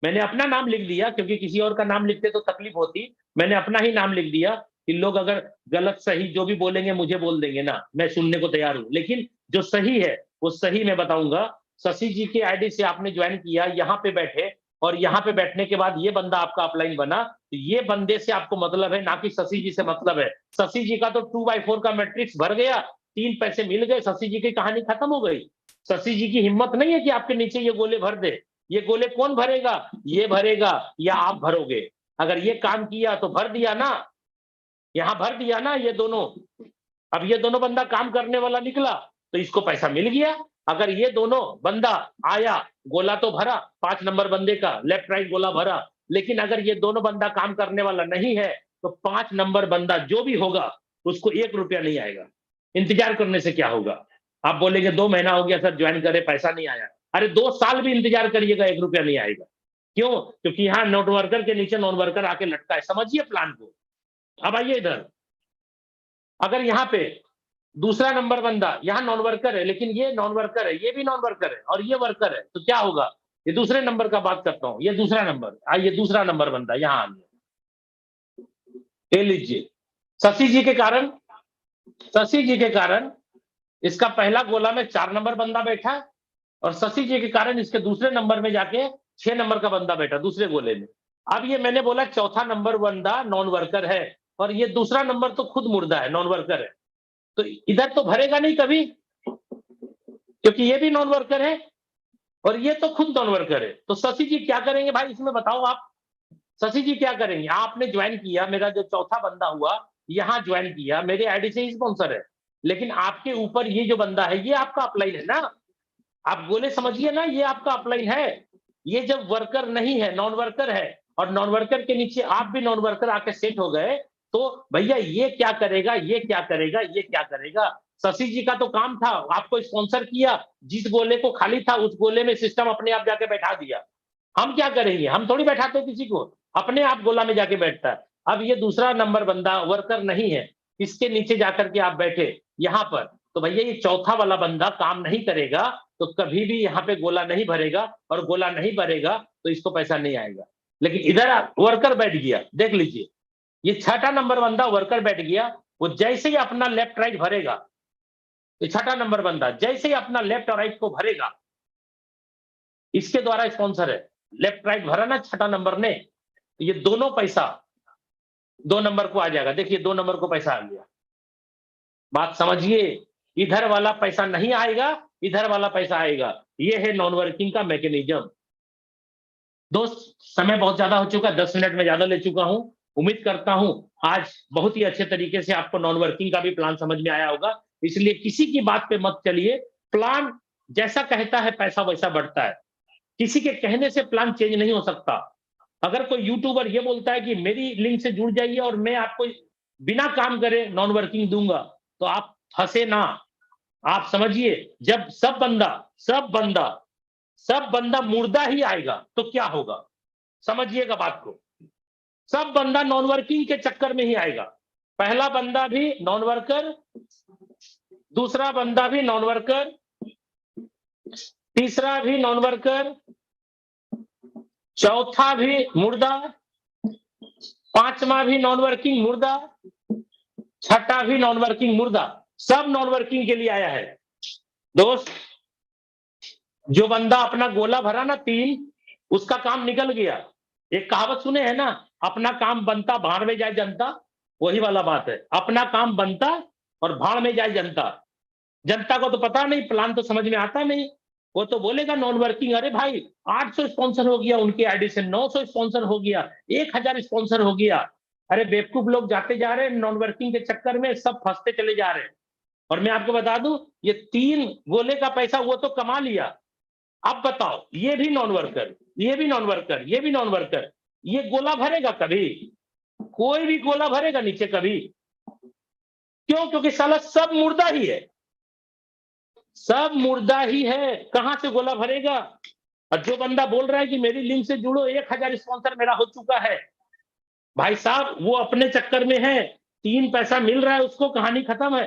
मैंने अपना नाम लिख दिया, क्योंकि किसी और का नाम लिखते तो तकलीफ होती। मैंने अपना ही नाम लिख दिया कि लोग अगर गलत सही जो भी बोलेंगे मुझे बोल देंगे ना, मैं सुनने को तैयार हूं, लेकिन जो सही है वो सही मैं बताऊंगा। शशि जी की आईडी से आपने ज्वाइन किया, यहाँ पे बैठे, और यहाँ पे बैठने के बाद ये बंदा आपका अपलाइन बना, तो ये बंदे से आपको मतलब है, ना कि शशि जी से मतलब है। शशि जी का तो 2/4 का मैट्रिक्स भर गया, 3 पैसे मिल गए, शशि जी की कहानी खत्म हो गई। शशि जी की हिम्मत नहीं है कि आपके नीचे ये गोले भर दे। ये गोले कौन भरेगा? ये भरेगा या आप भरोगे? अगर ये काम किया तो भर दिया ना, यहां भर दिया ना ये दोनों। अब ये दोनों बंदा काम करने वाला निकला, तो इसको पैसा मिल गया। अगर ये दोनों बंदा आया, गोला तो भरा 5 नंबर बंदे का, लेफ्ट राइट गोला भरा, लेकिन अगर ये दोनों बंदा काम करने वाला नहीं है तो 5 नंबर बंदा जो भी होगा उसको 1 रुपया नहीं आएगा। इंतजार करने से क्या होगा? आप बोलेंगे 2 महीना हो गया सर ज्वाइन करे, पैसा नहीं आया। अरे 2 साल भी इंतजार करिएगा, 1 रुपया नहीं आएगा। क्यों? क्योंकि यहाँ नोट वर्कर के नीचे नॉन वर्कर आके लटका है। समझिए प्लान को। अब आइए इधर, अगर यहाँ पे दूसरा नंबर बंदा यहाँ नॉन वर्कर है, लेकिन ये नॉन वर्कर है, ये भी नॉन वर्कर है और ये वर्कर है, तो क्या होगा? ये दूसरे नंबर का बात करता हूं, ये दूसरा नंबर, आइए दूसरा नंबर बंदा यहाँ आइए, ये लीजिए। शशि जी के कारण इसका पहला गोला में 4 नंबर बंदा बैठा और शशि जी के कारण इसके दूसरे नंबर में जाके 6 नंबर का बंदा बैठा दूसरे गोले में। अब ये मैंने बोला चौथा नंबर बंदा नॉन वर्कर है और ये दूसरा नंबर तो खुद मुर्दा है, नॉन वर्कर है, तो इधर तो भरेगा नहीं कभी, क्योंकि ये भी नॉन वर्कर है और ये तो खुद नॉन वर्कर है। तो शशि जी क्या करेंगे भाई, इसमें बताओ आप? शशि जी क्या करेंगे? आपने ज्वाइन किया, मेरा जो चौथा बंदा हुआ यहाँ ज्वाइन किया, मेरे आईडी से स्पॉन्सर है, लेकिन आपके ऊपर ये जो बंदा है ये आपका अपलाइन है ना, आप गोले समझिए ना, ये आपका अपलाइन है। ये जब वर्कर नहीं है, नॉन वर्कर है, और नॉन वर्कर के नीचे आप भी नॉन वर्कर आके सेट हो गए, तो भैया ये क्या करेगा, ये क्या करेगा, ये क्या करेगा? शशि जी का तो काम था, आपको स्पॉन्सर किया, जिस गोले को खाली था उस गोले में सिस्टम अपने आप जाके बैठा दिया। हम क्या करेंगे? हम थोड़ी बैठाते किसी को, अपने आप गोला में जाके बैठता है। अब ये दूसरा नंबर बंदा वर्कर नहीं है, इसके नीचे जाकर के आप बैठे यहाँ पर, तो भैया ये चौथा वाला बंदा काम नहीं करेगा तो कभी भी यहाँ पे गोला नहीं भरेगा, और गोला नहीं भरेगा तो इसको पैसा नहीं आएगा। लेकिन इधर वर्कर बैठ गया, देख लीजिए, ये छठा नंबर बंदा वर्कर बैठ गया, वो जैसे ही अपना लेफ्ट राइट भरेगा, ये छठा नंबर बंदा जैसे ही अपना लेफ्ट और राइट को भरेगा, इसके द्वारा स्पॉन्सर है, लेफ्ट राइट भरा ना छठा नंबर ने, ये दोनों पैसा 2 नंबर को आ जाएगा। देखिए 2 नंबर को पैसा आ गया। बात समझिए, इधर वाला पैसा नहीं आएगा, इधर वाला पैसा आएगा। ये है नॉन वर्किंग का मैकेनिज्म। दोस्त समय बहुत ज्यादा हो चुका, 10 मिनट में ज्यादा ले चुका हूं। उम्मीद करता हूं आज बहुत ही अच्छे तरीके से आपको नॉन वर्किंग का भी प्लान समझ में आया होगा। इसलिए किसी की बात पे मत चलिए, प्लान जैसा कहता है पैसा वैसा बढ़ता है, किसी के कहने से प्लान चेंज नहीं हो सकता। अगर कोई यूट्यूबर ये बोलता है कि मेरी लिंक से जुड़ जाइए और मैं आपको बिना काम करे नॉन वर्किंग दूंगा, तो आप फंसे ना। आप समझिए, जब सब बंदा मुर्दा ही आएगा तो क्या होगा, समझिएगा बात को। सब बंदा नॉन वर्किंग के चक्कर में ही आएगा। पहला बंदा भी नॉन वर्कर, दूसरा बंदा भी नॉन वर्कर, तीसरा भी नॉन वर्कर, चौथा भी मुर्दा, पांचवा भी नॉन वर्किंग मुर्दा, छठा भी नॉन वर्किंग मुर्दा, सब नॉन वर्किंग के लिए आया है। दोस्त, जो बंदा अपना गोला भरा ना 3, उसका काम निकल गया। एक कहावत सुने हैं ना, अपना काम बनता भाड़ में जाए जनता, वही वाला बात है। अपना काम बनता और भाड़ में जाए जनता। जनता को तो पता नहीं, प्लान तो समझ में आता नहीं, वो तो बोलेगा नॉन वर्किंग। अरे भाई 800 स्पॉन्सर हो गया उनके आईडी से, 900 स्पॉन्सर हो गया, 1000 स्पॉन्सर हो गया। अरे बेवकूफ लोग जाते जा रहे हैं नॉन वर्किंग के चक्कर में, सब फंसते चले जा रहे हैं। और मैं आपको बता दूं, ये 3 गोले का पैसा वो तो कमा लिया। अब बताओ, ये भी नॉन वर्कर, ये भी नॉन वर्कर, ये भी नॉन वर्कर, ये गोला भरेगा कभी? कोई भी गोला भरेगा नीचे कभी? क्यों? क्योंकि साला सब मुर्दा ही है, सब मुर्दा ही है, कहां से गोला भरेगा? और जो बंदा बोल रहा है कि मेरी लिंक से जुड़ो, 1000 स्पॉन्सर मेरा हो चुका है, भाई साहब वो अपने चक्कर में है। 3 पैसा मिल रहा है उसको, कहानी खत्म है।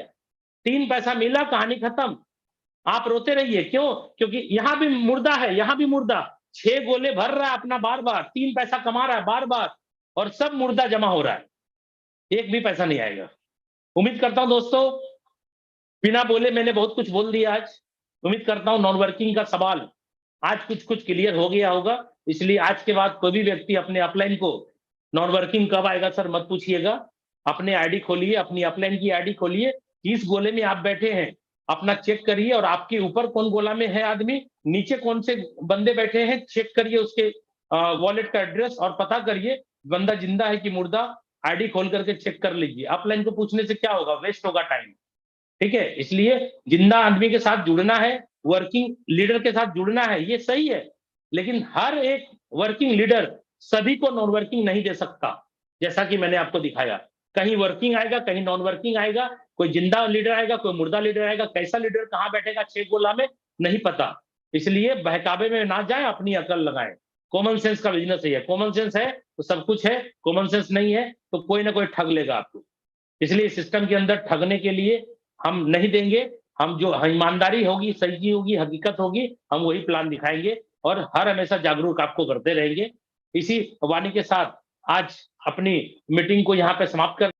3 पैसा मिला, कहानी खत्म। आप रोते रहिए, क्यों? क्योंकि यहां भी मुर्दा है, यहां भी मुर्दा, 6 गोले भर रहा है अपना बार बार, 3 पैसा कमा रहा है बार बार, और सब मुर्दा जमा हो रहा है, एक भी पैसा नहीं आएगा। उम्मीद करता हूं दोस्तों, बिना बोले मैंने बहुत कुछ बोल दिया आज। उम्मीद करता हूं नॉन वर्किंग का सवाल आज कुछ क्लियर हो गया होगा। इसलिए आज के बाद कोई भी व्यक्ति अपने अपलाइन को नॉन वर्किंग कब आएगा सर मत पूछिएगा। अपने आईडी खोलिए, अपनी अपलाइन की आईडी खोलिए, किस गोले में आप बैठे हैं अपना चेक करिए, और आपके ऊपर कौन गोला में है आदमी, नीचे कौन से बंदे बैठे हैं, चेक करिए उसके वॉलेट का एड्रेस और पता करिए बंदा जिंदा है कि मुर्दा। आईडी खोल करके चेक कर लीजिए। अपलाइन को पूछने से क्या होगा, वेस्ट होगा टाइम। ठीक है? इसलिए जिंदा आदमी के साथ जुड़ना है, वर्किंग लीडर के साथ जुड़ना है, ये सही है। लेकिन हर एक वर्किंग लीडर सभी को नॉन वर्किंग नहीं दे सकता, जैसा कि मैंने आपको दिखाया। कहीं वर्किंग आएगा, कहीं नॉन वर्किंग आएगा, कोई जिंदा लीडर आएगा, कोई मुर्दा लीडर आएगा, कैसा लीडर कहाँ बैठेगा 6 गोला में, नहीं पता। इसलिए बहकावे में ना जाएँ, अपनी अकल लगाएँ। कॉमन सेंस का बिज़नेस है ये, कॉमन सेंस है तो सब कुछ है, कॉमन सेंस नहीं है तो कोई ना कोई ठग लेगा आपको। इसलिए सिस्टम के अंदर ठगने के लिए हम नहीं देंगे। हम जो ईमानदारी होगी, सही होगी, हकीकत होगी, हम वही प्लान दिखाएँगे और हर हमेशा जागरूक आपको करते रहेंगे। इसी वाणी के साथ आज अपनी मीटिंग को यहाँ पे समाप्त कर